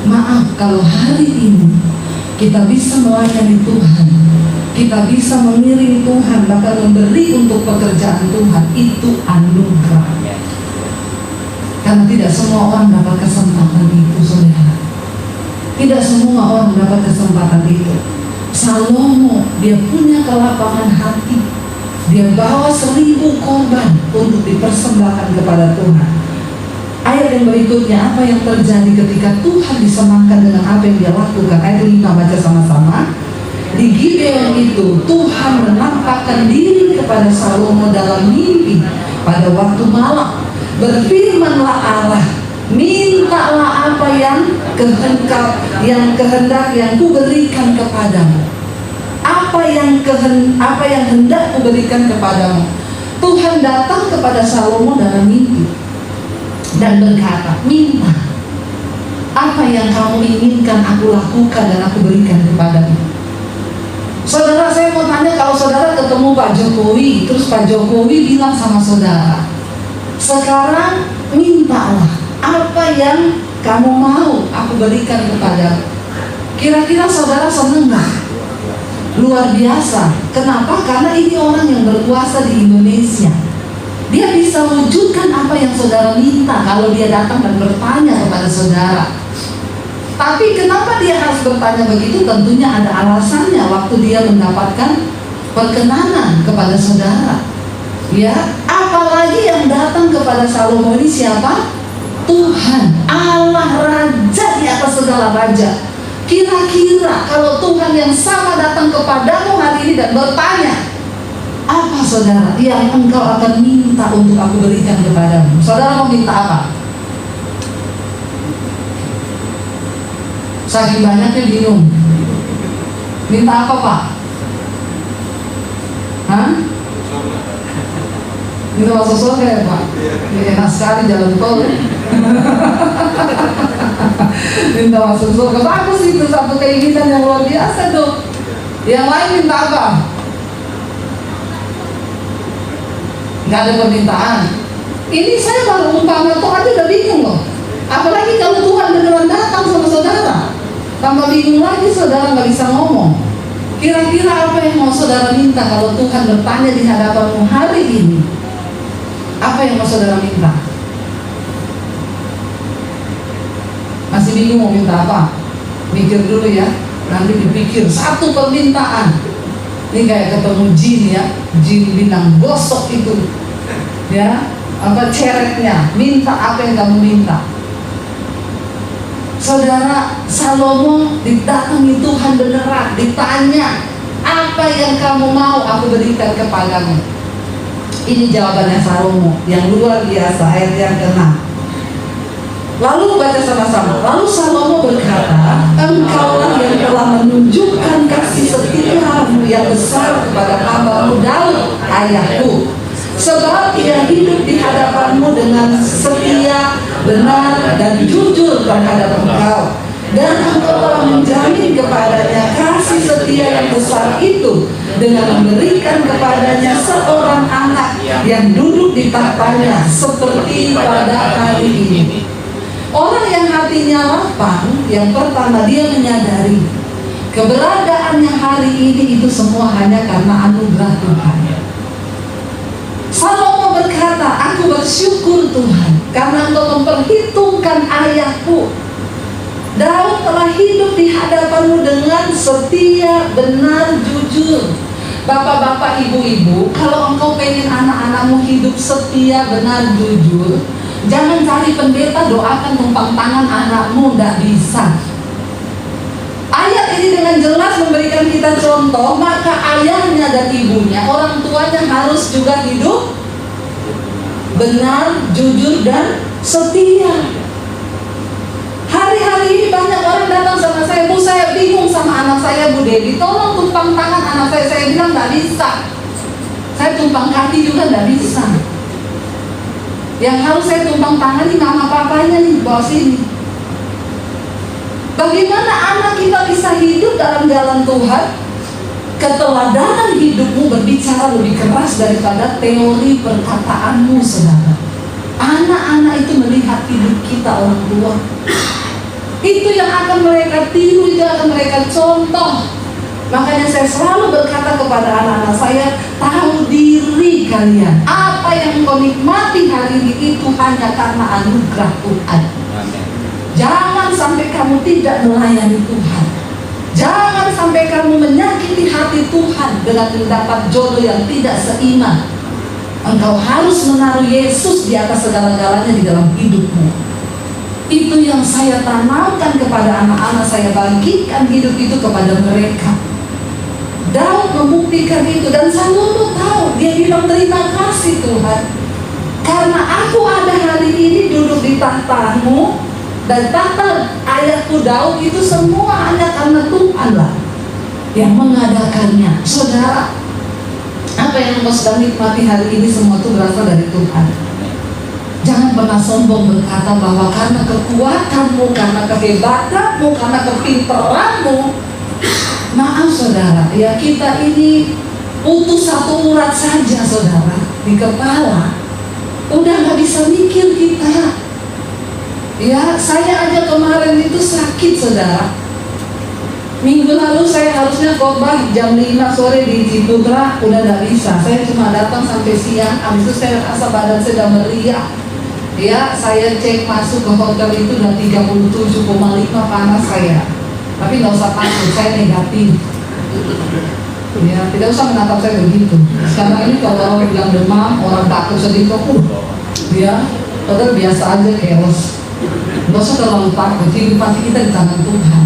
Maaf kalau hari ini kita bisa melayani Tuhan, kita bisa mengiring Tuhan, bahkan memberi untuk pekerjaan Tuhan, itu anugerah. Karena tidak semua orang dapat kesempatan itu, saudara. Tidak semua orang dapat kesempatan itu. Salomo, dia punya kelapangan hati. Dia bawa 1000 korban untuk dipersembahkan kepada Tuhan. Ayat yang berikutnya, apa yang terjadi ketika Tuhan disenangkan dengan apa yang dia lakukan? Ayat 5, baca sama-sama. Di Gibeon itu Tuhan menampakkan diri kepada Salomo dalam mimpi pada waktu malam. Berfirmanlah Allah, mintalah apa yang kehendak yang kuberikan kepadamu. Apa yang hendak kuberikan kepadamu. Tuhan datang kepada Salomo dalam mimpi dan berkata, minta apa yang kamu inginkan aku lakukan dan aku berikan kepadamu. Saudara, saya mau tanya, kalau saudara ketemu Pak Jokowi, terus Pak Jokowi bilang sama saudara, sekarang mintalah apa yang kamu mau aku berikan kepadamu. Kira-kira saudara seneng gak? Luar biasa. Kenapa? Karena ini orang yang berkuasa di Indonesia. Dia bisa wujudkan apa yang saudara minta kalau dia datang dan bertanya kepada saudara. Tapi kenapa dia harus bertanya begitu? Tentunya ada alasannya waktu dia mendapatkan perkenanan kepada saudara. Ya, apalagi yang datang kepada Salomo ini siapa? Tuhan, Allah Raja di atas segala raja. Kira-kira kalau Tuhan yang sama datang kepadamu hari ini dan bertanya, apa saudara yang engkau akan minta untuk aku berikan kepadamu? Saudara mau minta apa? Saking banyaknya bingung. Minta apa, Pak? Hah? Minta masuk surga ya, Pak? Enak sekali jalan tol ya. Minta masuk surga. Bagus itu, satu keinginan yang luar biasa tuh. Yang lain minta apa? Nggak ada permintaan. Ini saya baru umpama tuh aja udah bingung loh. Apalagi kalau Tuhan beneran datang sama saudara. Tambah bingung lagi, saudara nggak bisa ngomong. Kira-kira apa yang mau saudara minta kalau Tuhan bertanya di hadapanmu hari ini? Apa yang mau saudara minta? Masih bingung mau minta apa? Mikir dulu ya. Nanti dipikir satu permintaan. Ini kayak ketemu jin ya. Jin bilang gosok itu. Ya, apa ceretnya? Minta apa yang kamu minta? Saudara, Salomo didatangi Tuhan beneran, ditanya, apa yang kamu mau aku berikan kepadamu? Ini jawabannya Salomo yang luar biasa, ayat yang ke-6. Lalu baca sama-sama. Lalu Salomo berkata, engkaulah yang telah menunjukkan kasih setiamu yang besar kepada hambamu Daud ayahku. Sebab ia hidup di hadapanmu dengan setia, benar, dan jujur terhadap engkau. Dan engkau telah menjamin kepadanya kasih setia yang besar itu dengan memberikan kepadanya seorang anak yang duduk di tahtanya seperti pada hari ini. Orang yang hatinya lapang, yang pertama dia menyadari keberadaannya hari ini itu semua hanya karena anugerah Tuhan. Salomo berkata, aku bersyukur Tuhan karena engkau memperhitungkan ayahku. Daud telah hidup di hadapanmu dengan setia, benar, jujur. Bapak-bapak, ibu-ibu, kalau engkau pengen anak-anakmu hidup setia, benar, jujur, jangan cari pendeta doakan tumpang tangan anakmu, tidak bisa. Ayat ini dengan jelas memberikan kita contoh, maka ayahnya dan ibunya, orang tuanya harus juga hidup benar, jujur, dan setia. Hari-hari ini banyak orang datang sama saya, Bu, saya bingung sama anak saya, Bu Dewi, tolong tumpang tangan anak saya. Saya bilang nggak bisa. Saya tumpang kaki juga nggak bisa. Yang harus saya tumpang tangani mama papanya nih, bawa sini. Bagaimana anak kita bisa hidup dalam jalan Tuhan? Keteladanan hidupmu berbicara lebih keras daripada teori perkataanmu, saudara. Anak-anak itu melihat hidup kita orang tua. Itu yang akan mereka tiru, itu akan mereka contoh. Makanya saya selalu berkata kepada anak-anak saya, tahu diri kalian. Apa yang kau nikmati hari ini itu hanya karena anugerah Tuhan. Jangan sampai kamu kamu tidak melayani Tuhan. Jangan sampai kamu menyakiti hati Tuhan dengan mendapat jodoh yang tidak seiman. Engkau harus menaruh Yesus di atas segala-galanya di dalam hidupmu. Itu yang saya tanamkan kepada anak-anak saya, bagikan hidup itu kepada mereka. Daud membuktikan itu, dan Salomo tahu. Dia bilang, terima kasih Tuhan, karena aku ada hari ini duduk di tahtamu, dan tahta ayahku Daud itu semua hanya karena Tuhan lah yang mengadakannya. Saudara, apa yang engkau sedang nikmati hari ini semua itu berasal dari Tuhan. Jangan pernah sombong berkata bahwa karena kekuatanmu, karena kehebatanmu, karena kepintaranmu. Maaf saudara, ya kita ini putus satu urat saja saudara di kepala, udah gak bisa mikir kita. Ya, saya aja kemarin itu sakit saudara. Minggu lalu saya harusnya khotbah jam 5 sore di Ciputra, udah gak bisa. Saya cuma datang sampai siang, habis itu saya rasa badan saya udah meriah. Ya, saya cek masuk ke hotel itu udah 37,5 panas saya. Tapi nggak usah takut, saya negatif. Ya, tidak usah menatap saya begitu. Sekarang ini kalau orang bilang demam, orang takut sedikit, ya, padahal biasa aja chaos. Nggak usah terlalu takut, hidup pasti kita di tangan Tuhan.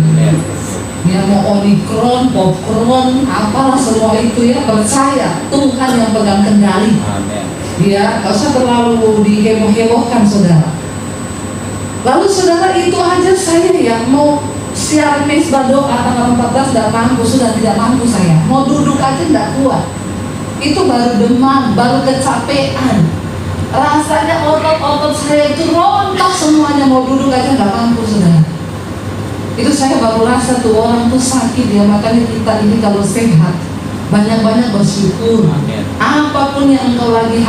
Ya, mau Omikron, Popcorn, apalah semua itu ya, percaya Tuhan yang pegang kendali. Ya, nggak usah terlalu diheboh-hebohkan saudara. Lalu saudara, itu aja saya ya mau siar mesbah doa tanggal 14 tidak mampu, sudah tidak mampu saya. Mau duduk aja tidak kuat. Itu baru demam, baru kecapean. Rasanya otot-otot saya itu rontok semuanya, mau duduk aja nggak mampu saudara. Itu saya baru rasa tuh orang tuh sakit ya. Makanya kita ini kalau sehat banyak-banyak bersyukur. Apapun yang engkau lagi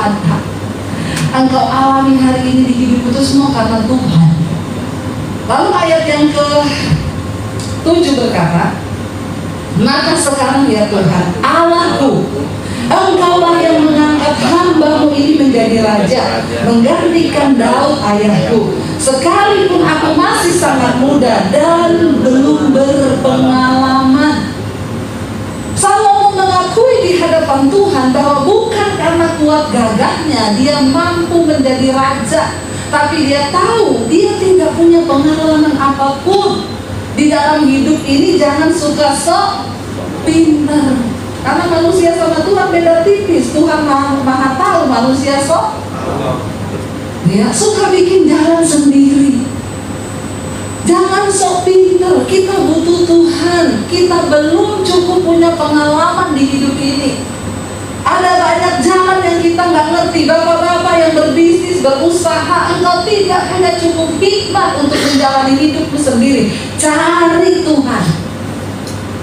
engkau alami hari ini di hidup itu semua karena Tuhan. Lalu ayat yang ke-7 berkata, maka sekarang ya Tuhan Allahku, Engkaulah yang mengangkat hamba-Mu ini menjadi raja, menggantikan Daud ayahku, sekalipun aku masih sangat muda dan belum berpengalaman. Salomo mengakui di hadapan Tuhan bahwa bukan karena kuat gagahnya dia mampu menjadi raja, tapi dia tahu dia tidak punya pengalaman apapun di dalam hidup ini. Jangan suka sok pintar, karena manusia sama Tuhan beda tipis. Tuhan maha tahu, manusia sok dia suka bikin jalan sendiri. Jangan sok pintar, kita butuh Tuhan. Kita belum cukup punya pengalaman di hidup ini. Ada banyak jalan yang kita nggak ngerti. Bapak-bapak yang berbisnis, berusaha, engkau tidak hanya cukup hikmat untuk menjalani hidupmu sendiri. Cari Tuhan.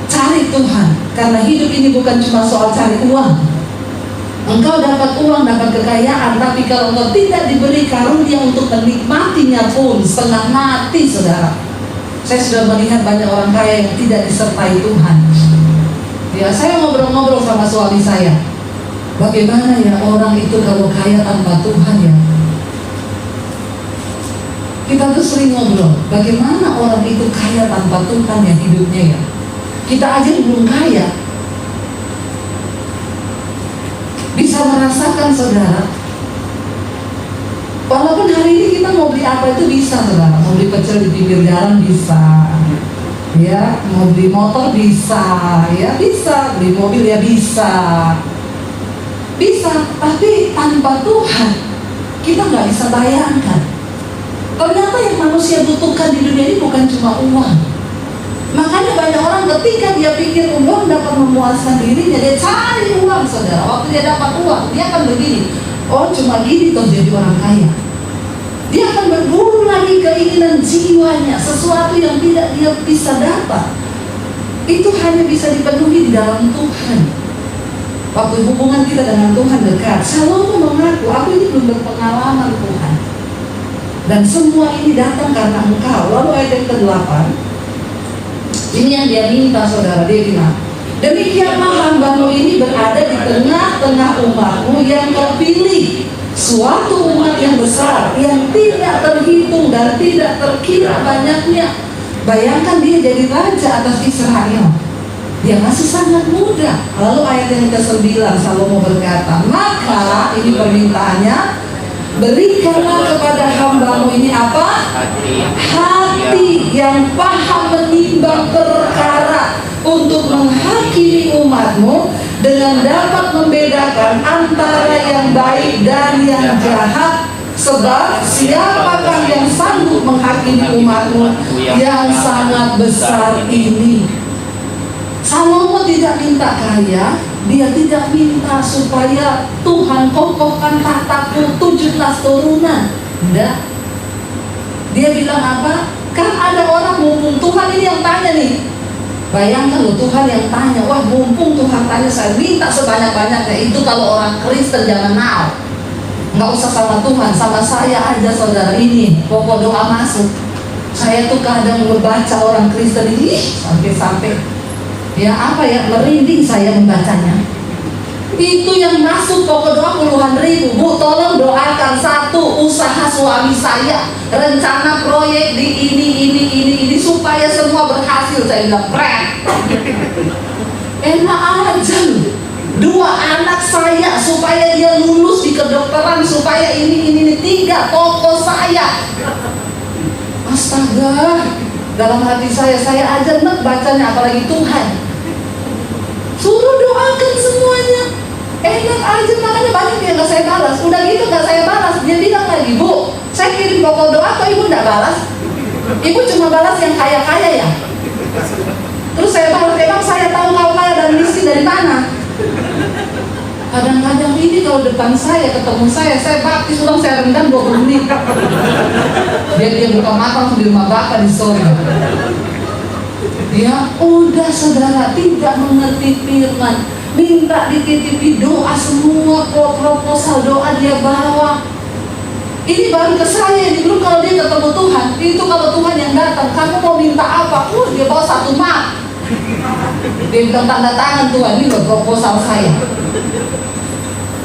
Cari Tuhan. Karena hidup ini bukan cuma soal cari uang. Engkau dapat uang, dapat kekayaan, tapi kalau engkau tidak diberi karunia untuk menikmatinya pun setengah mati saudara. Saya sudah melihat banyak orang kaya yang tidak disertai Tuhan. Ya, saya ngobrol-ngobrol sama suami saya. Bagaimana ya orang itu kalau kaya tanpa Tuhan ya? Kita tuh sering ngobrol, bagaimana orang itu kaya tanpa Tuhan ya hidupnya ya? Kita aja belum kaya. Bisa merasakan saudara, walaupun hari ini kita mau beli apa itu bisa saudara. Mau beli pecel di pinggir jalan bisa, ya, mau beli motor bisa, ya bisa, beli mobil ya bisa. Tapi tanpa Tuhan kita nggak bisa bayangkan. Ternyata yang manusia butuhkan di dunia ini bukan cuma uang. Makanya banyak orang ketika dia pikir uang dapat memuaskan dirinya, dia cari uang saudara. Waktu dia dapat uang, dia akan begini, oh cuma gini toh jadi orang kaya. Dia akan berburu lagi keinginan jiwanya, sesuatu yang tidak dia bisa dapat. Itu hanya bisa dipenuhi di dalam Tuhan. Waktu hubungan kita dengan Tuhan dekat, Salomo mengaku, aku ini belum berpengalaman Tuhan, dan semua ini datang karena Engkau. Lalu ayat yang ke-8, ini yang dia minta saudara. Dia bilang, demikianlah hamba-Mu ini berada di tengah-tengah umat-Mu yang Kau pilih, suatu umat yang besar, yang tidak terhitung dan tidak terkira banyaknya. Bayangkan dia jadi raja atas Israel. Dia masih sangat muda. Lalu ayat yang ke-9 Salomo berkata, maka ini permintaannya, berikanlah kepada hambamu ini apa? Hati yang paham menimbang perkara, untuk menghakimi umatmu dengan dapat membedakan antara yang baik dan yang jahat. Sebab siapakah yang sanggup menghakimi umatmu yang sangat besar ini? Salomo tidak minta kaya, dia tidak minta supaya Tuhan kokohkan tahtaku 17 turunan. Tidak. Dia bilang apa? Kan ada orang mumpung Tuhan ini yang tanya nih. Bayangkan loh, Tuhan yang tanya. Wah, mumpung Tuhan tanya, saya minta sebanyak-banyaknya. Itu kalau orang Kristen jangan now. Nggak usah sama Tuhan, sama saya aja saudara ini. Pokok doa masuk. Saya tuh kadang membaca orang Kristen ini sampai-sampai ya apa ya, merinding saya membacanya. Itu yang masuk pokok doa puluhan ribu. Bu, tolong doakan satu usaha suami saya, rencana proyek di ini supaya semua berhasil. Saya bilang keren. Enak aja loh. 2 anak saya supaya dia lulus di kedokteran, supaya ini 3 toko saya. Astaga, dalam hati saya aja enak bacanya, apalagi Tuhan. Suruh doakan semuanya. Enak aja, makanya banyak yang gak saya balas. Udah gitu gak saya balas. Dia bilang lagi, Bu, saya kirim pokok doa kok ibu gak balas? Ibu cuma balas yang kaya-kaya ya? Terus saya balas, emang saya tahu kau kaya dan miskin dari mana? Kadang-kadang ini kalau depan saya, ketemu saya baptis ulang, saya rendam 20 menit. Biar dia buka mata di rumah Bapak di sore. Ya udah saudara, tidak mengerti firman, minta dititipi doa semua, proposal doa dia bawa. Ini baru ke saya, ini belum kalau dia ketemu Tuhan. Itu kalau Tuhan yang datang, kamu mau minta apa? Dia bawa 1 map. Dia bilang tanda tangan Tuhan, ini loh proposal saya.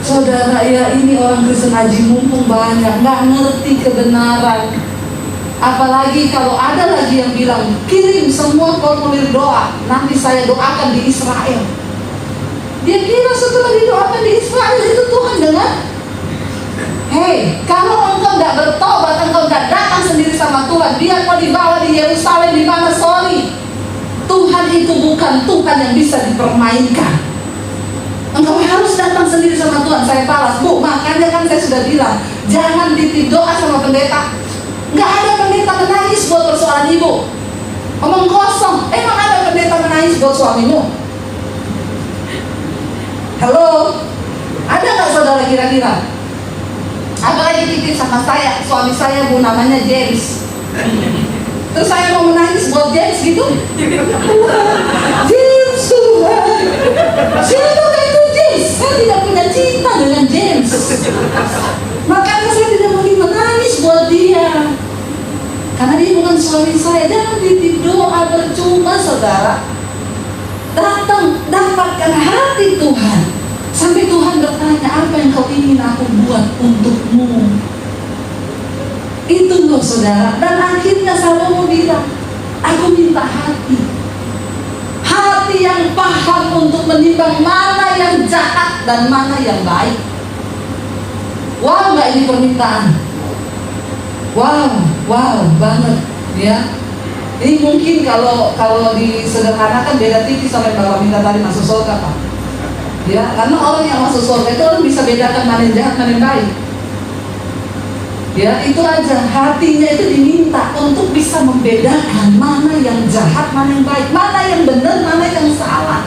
Saudara ya, ini orang Kristen haji mumpung banyak, nggak ngerti kebenaran. Apalagi kalau ada lagi yang bilang, kirim semua formulir doa, nanti saya doakan di Israel. Dia kira setelah didoakan di Israel itu Tuhan dengar? Hei, kalau engkau nggak bertobat, engkau nggak datang sendiri sama Tuhan, biar mau dibawa di Yerusalem di mana, sorry, Tuhan itu bukan Tuhan yang bisa dipermainkan. Engkau harus datang sendiri sama Tuhan. Saya balas, Bu, makanya kan saya sudah bilang, jangan titip doa sama pendeta. Nggak ada pendeta menangis buat persoalan ibu. Omong kosong. Emang ada pendeta menangis buat suamimu? Halo? Ada nggak saudara kira-kira? Apalagi titip sama saya, suami saya Bu, namanya James. Terus saya mau menangis buat James gitu? James Tuhan, siapa itu James? Saya tidak punya cinta dengan James. Makanya saya tidak mungkin menangis buat dia, karena dia bukan suami saya. Jangan titip doa percuma saudara. Datang, dapatkan hati Tuhan, sampai Tuhan bertanya, apa yang kau ingin aku buat untukmu? Itu loh saudara. Dan akhirnya Salomo bilang, aku minta hati yang paham untuk menimbang mana yang jahat dan mana yang baik. Wow, nggak ini permintaan? Wow banget ya. Ini mungkin kalau disederhanakan beda tipis sama yang Bapak minta tadi, masuk surga Pak. Ya, karena orang yang masuk surga itu orang bisa bedakan mana yang jahat, mana yang baik. Ya, itu aja, hatinya itu diminta untuk bisa membedakan mana yang jahat, mana yang baik, mana yang benar, mana yang salah.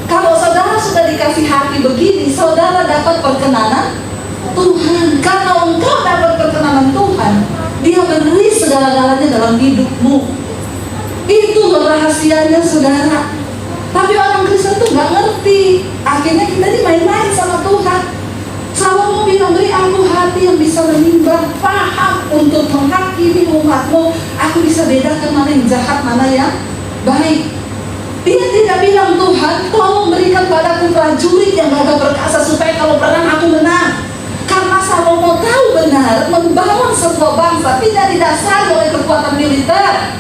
Kalau saudara sudah dikasih hati begini, saudara dapat perkenanan Tuhan. Kalau engkau dapat perkenanan Tuhan, Dia beri segala-galanya dalam hidupmu. Itu rahasianya saudara. Tapi orang Kristen tuh nggak ngerti. Akhirnya kita dimain-main sama Tuhan. Salomo bilang, beri aku hati yang bisa menimbang, paham untuk menghakimi umatmu. Aku bisa bedakan mana yang jahat, mana yang baik. Dia tidak bilang, Tuhan tolong berikan padaku prajurit yang gagah perkasa supaya kalau perang aku menang. Karena Salomo tahu benar, membangun sebuah bangsa tidak didasari oleh kekuatan militer,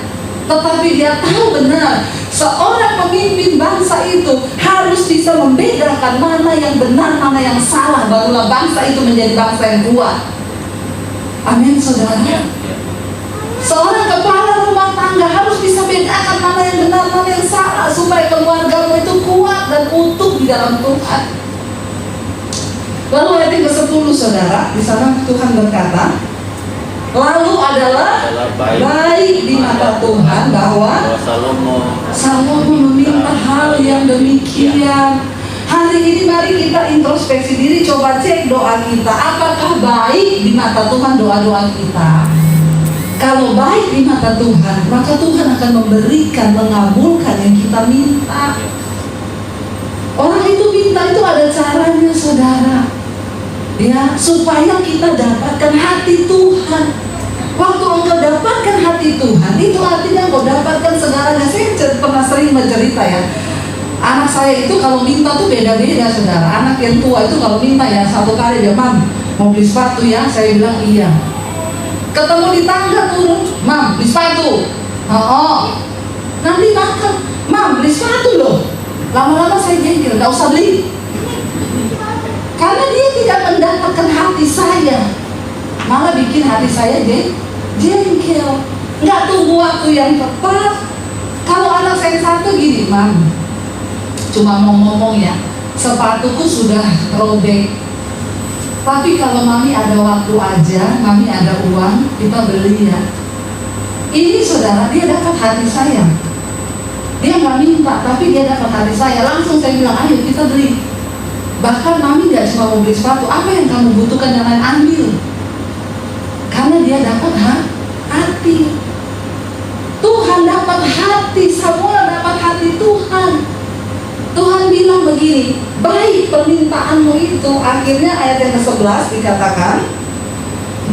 Tetapi dia tahu benar, seorang pemimpin bangsa itu harus bisa membedakan mana yang benar, mana yang salah. Barulah bangsa itu menjadi bangsa yang kuat. Amin, saudara. Seorang kepala rumah tangga harus bisa bedakan mana yang benar, mana yang salah, supaya keluargamu itu kuat dan utuh di dalam Tuhan. Lalu ayat yang ke-10, saudara, di sana Tuhan berkata, lalu adalah baik di mata Tuhan bahwa Salomo meminta hal yang demikian. Hari ini mari kita introspeksi diri, coba cek doa kita, apakah baik di mata Tuhan doa-doa kita. Kalau baik di mata Tuhan, maka Tuhan akan memberikan, mengabulkan yang kita minta. Orang itu minta itu ada caranya, saudara, ya, supaya kita dapatkan hati Tuhan. Waktu engkau dapatkan hati Tuhan, itu artinya engkau dapatkan segalanya. Saya pernah sering bercerita ya, anak saya itu kalau minta tuh beda-beda, saudara. Anak yang tua itu kalau minta ya, satu kali dia, "Mam, mau beli sepatu ya?" Saya bilang iya. Ketemu di tangga turun, "Mam, beli sepatu." Oh, nanti makan, "Mam, beli sepatu loh." Lama-lama saya jengkel, "Gak usah beli." Karena dia tidak mendapatkan hati saya, malah bikin hati saya jengkel. Nggak tunggu waktu yang tepat. Kalau anak saya satu gini, "Mam, cuma mau ngomong ya, sepatuku sudah robek. Tapi kalau mami ada waktu aja, mami ada uang, kita beli ya." Ini, saudara, dia dapat hati saya. Dia nggak minta, tapi dia dapat hati saya. Langsung saya bilang, "Ayo kita beli." Bahkan mami nggak cuma mau beli sepatu, apa yang kamu butuhkan yang lain ambil. Karena dia dapat hati. Tuhan dapat hati, Samuel dapat hati Tuhan. Tuhan bilang begini, baik permintaanmu itu. Akhirnya ayat yang ke-11 dikatakan,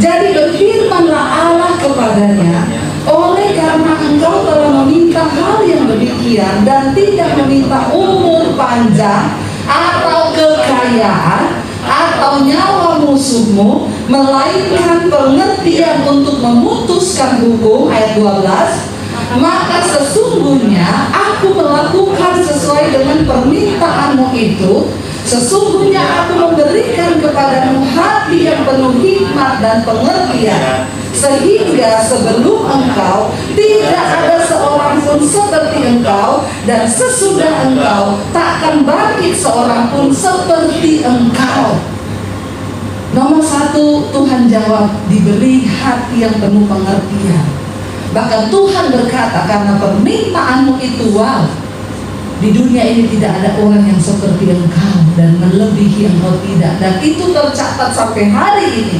jadi berfirmanlah Allah kepadanya, oleh karena engkau telah meminta hal yang demikian dan tidak meminta umur panjang atau kekayaan atau nyawa musuhmu, melainkan pengertian untuk memutuskan hukum, ayat 12, maka sesungguhnya aku melakukan sesuai dengan permintaanmu itu. Sesungguhnya aku memberikan kepadamu hati yang penuh hikmat dan pengertian, sehingga sebelum engkau tidak ada seorang pun seperti engkau, dan sesudah engkau takkan bangkit seorang pun seperti engkau. Nomor satu, Tuhan jawab, diberi hati yang penuh pengertian. Bahkan Tuhan berkata, karena permintaanmu itu, wow, di dunia ini tidak ada orang yang seperti engkau dan melebihi engkau tidak. Dan itu tercatat sampai hari ini.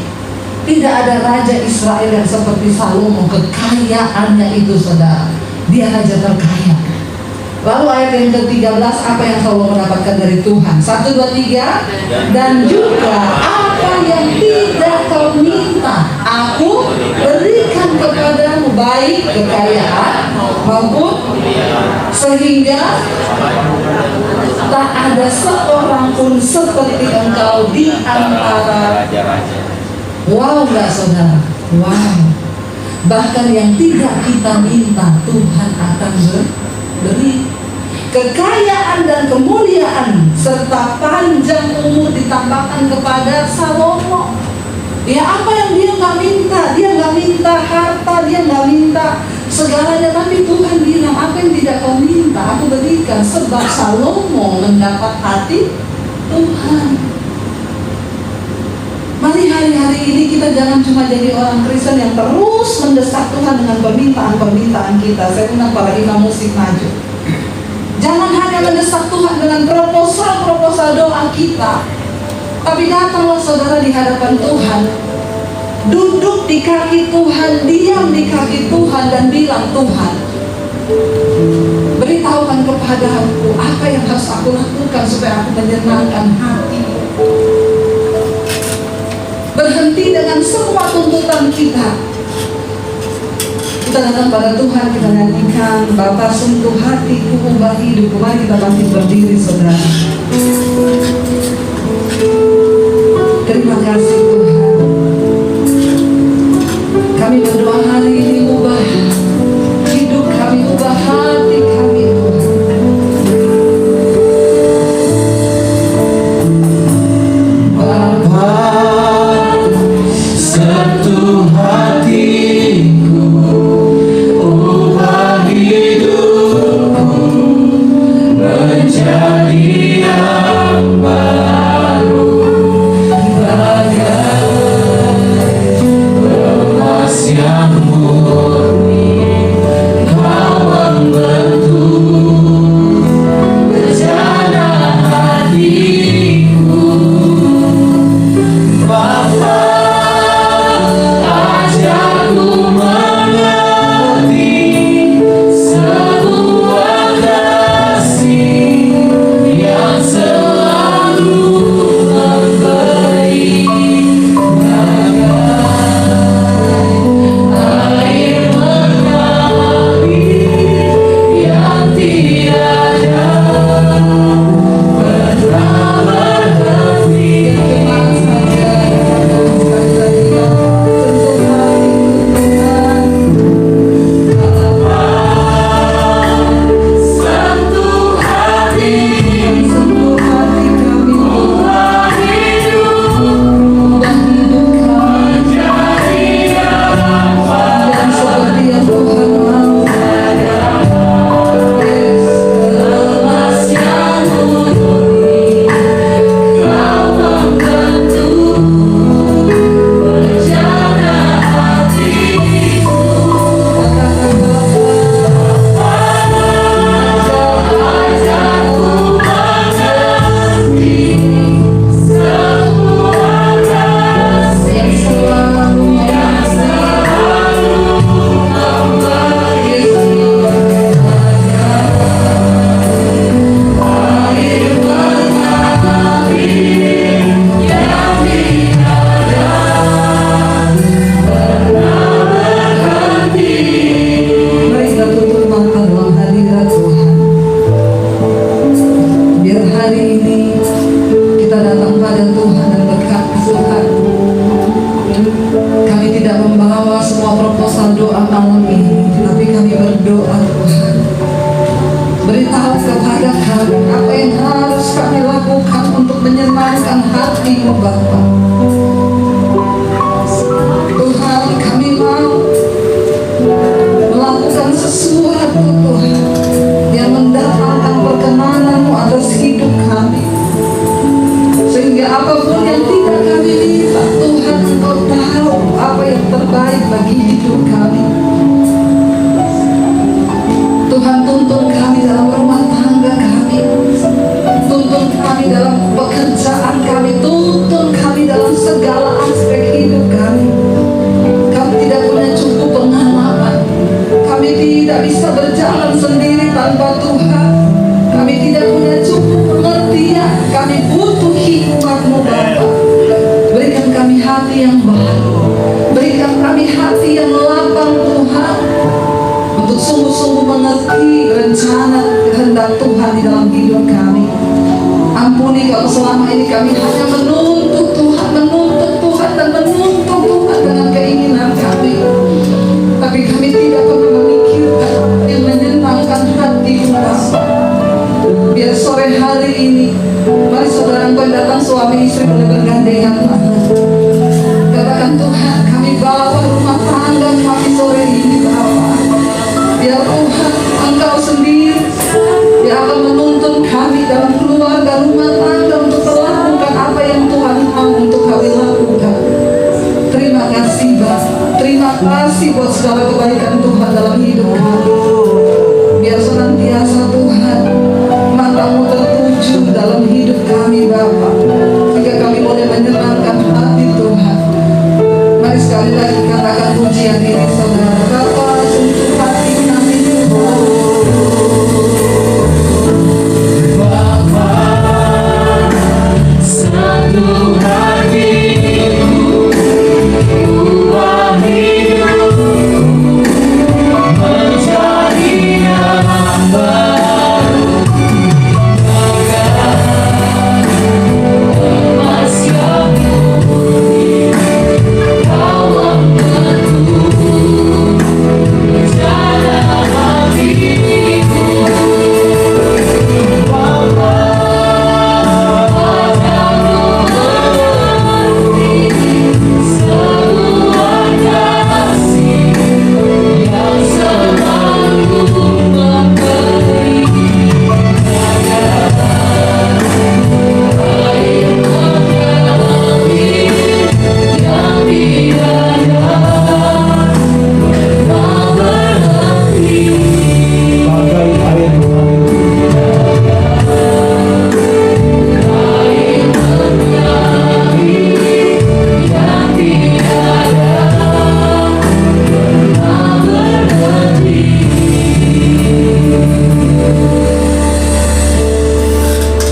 Tidak ada raja Israel yang seperti Salomo, kekayaannya itu, saudara. Dia raja terkaya. Lalu ayat yang ke-13, apa yang Salomo mendapatkan dari Tuhan? 1, 2, 3. Dan juga apa yang tidak kau minta, aku berikan kepadamu, baik kekayaan maupun, sehingga tak ada seorang pun seperti engkau di antara raja-raja. Wow, enggak, saudara? Wow. Bahkan yang tidak kita minta, Tuhan akan beri. Kekayaan dan kemuliaan serta panjang umur ditambahkan kepada Salomo. Ya, apa yang dia nggak minta? Dia nggak minta harta, dia nggak minta segalanya, tapi Tuhan bilang, apa yang tidak kau minta, aku berikan. Sebab Salomo mendapat hati Tuhan. Mari hari-hari ini kita jangan cuma jadi orang Kristen yang terus mendesak Tuhan dengan permintaan-permintaan kita. Saya undang para imam musik maju. Jangan hanya mendesak Tuhan dengan proposal doa kita, tapi datanglah, saudara, di hadapan Tuhan, duduk di kaki Tuhan, diam di kaki Tuhan, dan bilang, Tuhan, beritahukan kepadaku apa yang harus aku lakukan supaya aku menyenangkan hati. Berhenti dengan semua tuntutan kita. Kita datang pada Tuhan, kita nyanyikan, Bapa sentuh hatiku, ubah hidupku. Mari kita bangkit berdiri, saudara. Terima kasih Tuhan. Kami berdoa hari ini, ubah hidup kami hati-Mu Bapa. Tuhan, kami mau melakukan sesuatu Tuhan yang mendatangkan perkenanan-Mu atas hidup kami, sehingga apapun yang tidak kami minta Tuhan, Engkau tahu apa yang terbaik bagi hidup kami. Tuhan, tuntun kami dalam rumah tangga kami, tuntun kami dalam pekerjaan kami, tuntun kami dalam segala aspek hidup kami. Kami tidak punya cukup pengalaman, kami tidak bisa berjalan sendiri tanpa Tuhan, kami tidak punya cukup pengertian, kami butuh hikmat-Mu Bapa. Berikan kami hati yang baru, berikan kami hati yang lapang Tuhan, untuk sungguh-sungguh mengerti rencana kehendak Tuhan di dalam hidup kami. Ampuni kalau selama ini kami hanya menuntut Tuhan dan menuntut Tuhan dengan keinginan kami, tapi kami tidak pernah memikirkan yang menyenangkan hati-Mu Bapa. Biar sore hari ini, mari saudara yang datang suami istri boleh bergandengan tangan. Katakan, Tuhan, kami bawa rumah tangga kami sore ini Bapa. Biar Tuhan Engkau sendiri yang akan menuntun kami dalam keluarga rumah tangga untuk melakukan apa yang Tuhan mau untuk kami lakukan. Terima kasih Bapa, terima kasih buat segala kebaikan Tuhan dalam hidup kami. Biar senantiasa Tuhan mata-Mu tertuju dalam hidup kami Bapa, sehingga kami boleh menyenangkan hati Tuhan. Mari sekali lagi katakan pujian ini saudara. Bapa, sungguh hati kami Tuhan. Bapa, satu hatiku, ubah hidupku menjadi yang baru. Emas yang murni, Kau membentuk rencana hatiku. Bapa, padamu mengerti sebuah kasih yang selalu memberi air mengalir yang tiada pernah berhenti. Bagai air mengalir, Air mengalir yang tiada pernah berhenti.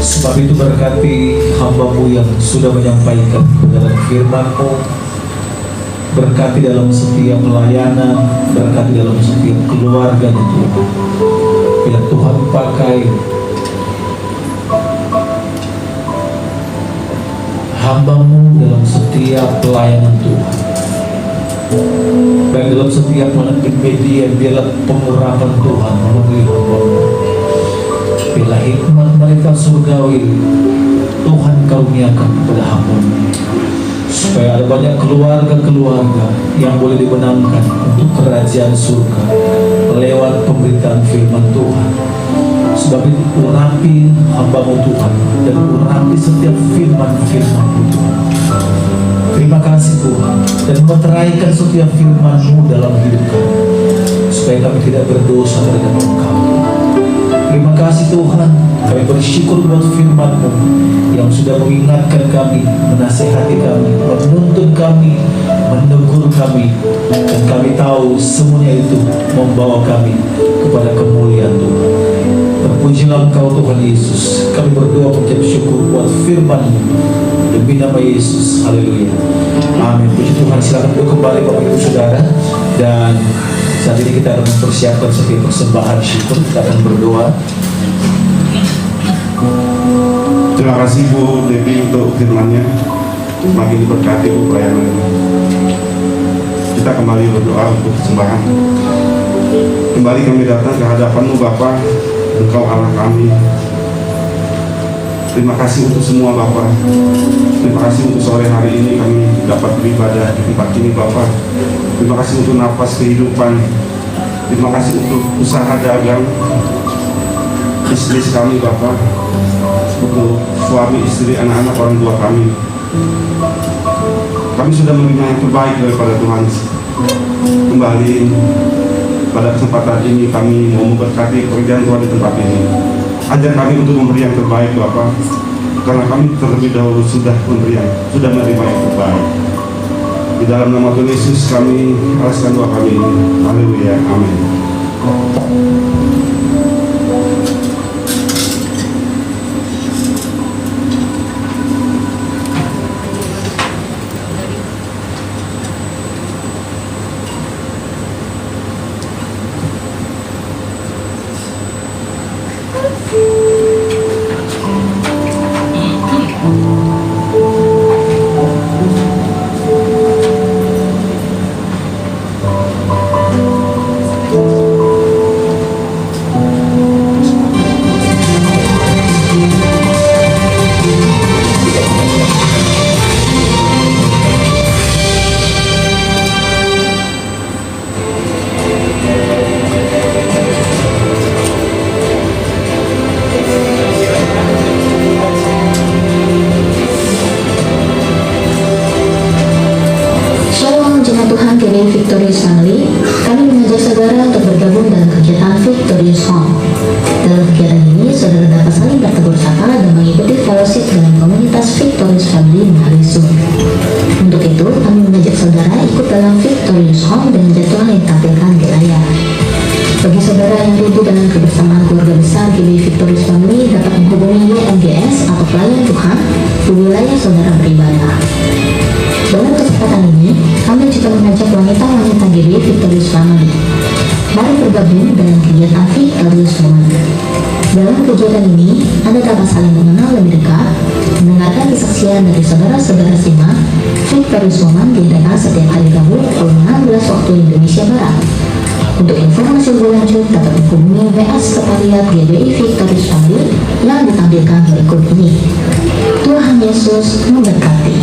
Sebab itu berkati hamba-Mu yang sudah menyampaikan kebenaran firman-Mu, berkati dalam setiap pelayanan, berkati dalam setiap keluarga Tuhan. Biar Tuhan pakai hamba-Mu dalam setiap pelayanan Tuhan, baik dalam setiap media. Biarlah pengurapan Tuhan memenuhi hamba-Mu. Bila hikmat mereka surgawi Tuhan karuniakan kepada hamba-Mu, supaya ada banyak keluarga-keluarga yang boleh dimenangkan untuk kerajaan surga lewat pemberitaan firman Tuhan. Sebab itu urapi hamba-Mu Tuhan, dan urapi setiap firman-firman-Mu Tuhan. Terima kasih Tuhan, dan meteraikan setiap firman-Mu dalam hidup kami, supaya kami tidak berdosa terhadap Engkau. Terima kasih Tuhan, kami bersyukur buat firman-Mu yang sudah mengingatkan kami, menasihati kami, menuntun kami, menegur kami, dan kami tahu semuanya itu membawa kami kepada kemuliaan Tuhan. Terpujilah Engkau Tuhan Yesus. Kami berdoa mengucap syukur buat firman-Mu demi nama Yesus. Haleluya. Amin. Puji Tuhan. Silakan duduk kembali Bapak Ibu Saudara, dan saat ini kita akan mempersiapkan setiap persembahan syukur. Kita akan berdoa. Terima kasih Bu Devi untuk firman-Nya. Semakin diberkati Bu pelayanan. Kita kembali berdoa untuk persembahan. Kembali kami datang ke hadapan-Mu Bapa, Engkau Allah kami. Terima kasih untuk semua Bapak. Terima kasih untuk sore hari ini kami dapat beribadah di tempat ini Bapak. Terima kasih untuk nafas kehidupan. Terima kasih untuk usaha dagang bisnis kami Bapak. Untuk suami, istri, anak-anak, orang tua kami. Kami sudah menerima yang terbaik daripada Tuhan. Kembali pada kesempatan ini kami mau memberkati pekerjaan Tuhan di tempat ini. Ajar kami untuk memberi yang terbaik Bapak, karena kami terlebih dahulu sudah menerima yang terbaik. Di dalam nama Tuhan Yesus kami alaskan doa kami ini. Haleluya, amin. Tuhan GBI Victorious Family, kami mengajak saudara untuk bergabung dalam kegiatan Victorious Home. Dalam kegiatan ini, saudara dapat saling bertegur sapa dan mengikuti fellowship dalam komunitas Victorious Family melalui Zoom. Untuk itu, kami mengajak saudara ikut dalam Victorious Home dengan jadwal yang ditampilkan di layar. Bagi saudara yang rindu dengan kebersamaan keluarga besar GBI Victorious Family dapat menghubungi YMGS atau pelayan Tuhan di wilayah saudara beribadah. Dalam kesempatan ini, kami juga mengajak wanita-wanita GBI Victorious Family. Mari bergabung dalam kegiatan Victorious Woman. Dalam kegiatan ini, Anda dapat saling mengenal lebih dekat, mendengarkan kesaksian dari saudara-saudara Simak. Victorious Woman diadakan setiap hari Rabu pukul 16 waktu Indonesia Barat. Untuk informasi lebih lanjut, dapat menghubungi WA Sekretariat GBI Victorious Family yang ditampilkan berikut ini. Tuhan Yesus memberkati.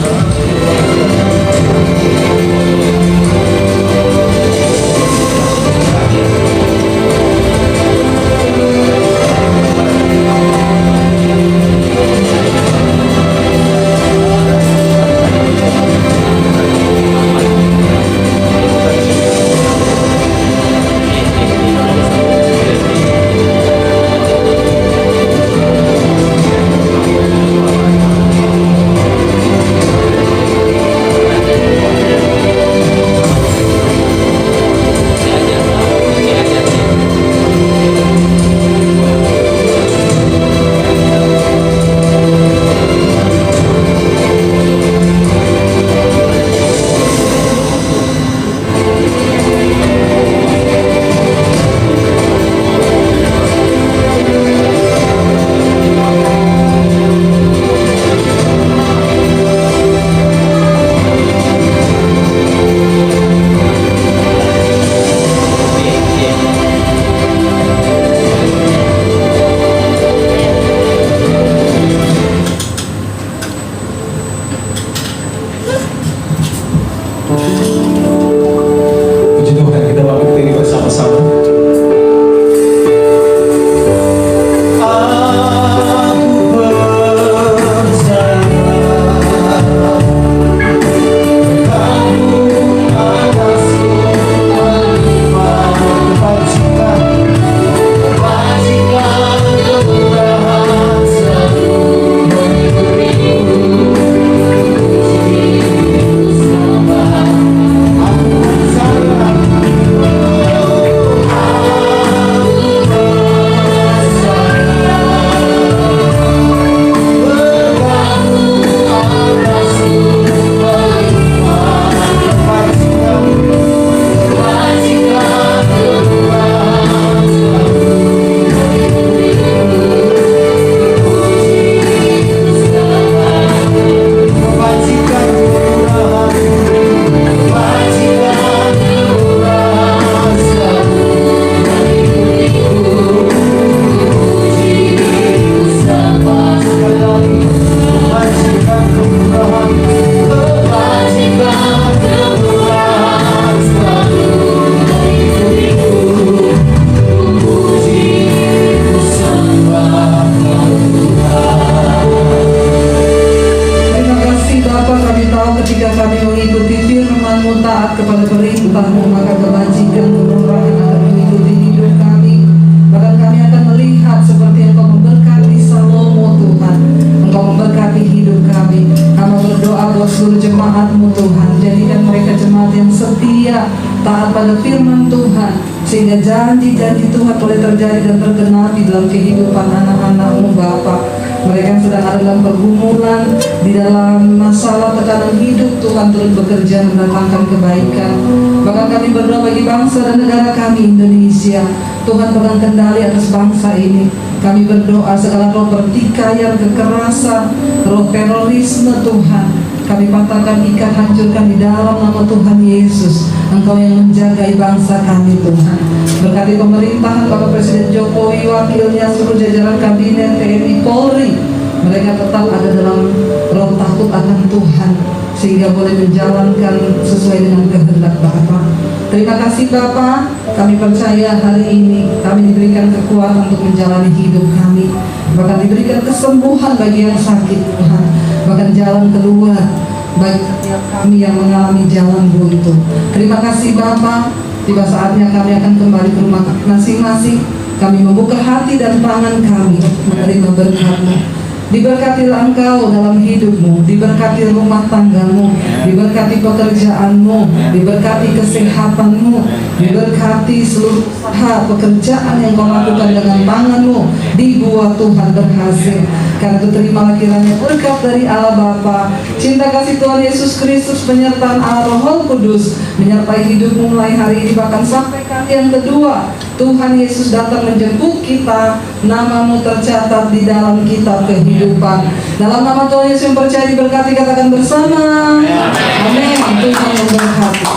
setia, taat pada firman Tuhan, sehingga janji-janji Tuhan boleh terjadi dan tergenapi dalam kehidupan anak-anak-Mu Bapa. Mereka yang sedang ada dalam pergumulan, di dalam masalah tekanan hidup, Tuhan turut bekerja mendatangkan kebaikan. Bahkan kami berdoa bagi bangsa dan negara kami Indonesia, Tuhan pegang kendali atas bangsa ini. Kami berdoa segala roh pertikaian, kekerasan, roh terorisme Tuhan, kami patahkan, ikat, hancurkan di dalam nama Tuhan Yesus. Engkau yang menjagai bangsa kami Tuhan. Berkati pemerintahan Bapak Presiden Jokowi, wakilnya, seluruh jajaran kabinet, TNI, Polri, mereka tetap ada dalam roh takut akan Tuhan, sehingga boleh menjalankan sesuai dengan kehendak Bapa. Terima kasih Bapa, kami percaya hari ini kami diberikan kekuatan untuk menjalani hidup kami, bahkan diberikan kesembuhan bagi yang sakit Tuhan, bahkan jalan keluar bagi setiap kami yang mengalami jalan buntu. Terima kasih Bapa, tiba saatnya kami akan kembali ke rumah masing-masing. Kami membuka hati dan tangan kami menerima berkat-Mu. Diberkatilah Engkau dalam hidupmu, diberkati rumah tanggamu, diberkati pekerjaanmu, diberkati kesehatanmu, diberkati seluruh usaha pekerjaan yang kau lakukan dengan tanganmu, dibuat Tuhan berhasil. Karena itu terimalah kiranya berkat dari Allah Bapa, cinta kasih Tuhan Yesus Kristus, penyertaan Allah Roh Kudus menyertai hidupmu mulai hari ini, bahkan sampai kali yang kedua Tuhan Yesus datang menjemput kita, namamu tercatat di dalam kitab kehidupan. Dalam nama Tuhan Yesus yang percaya diberkati, katakan bersama. Amin. Tuhan memberkati.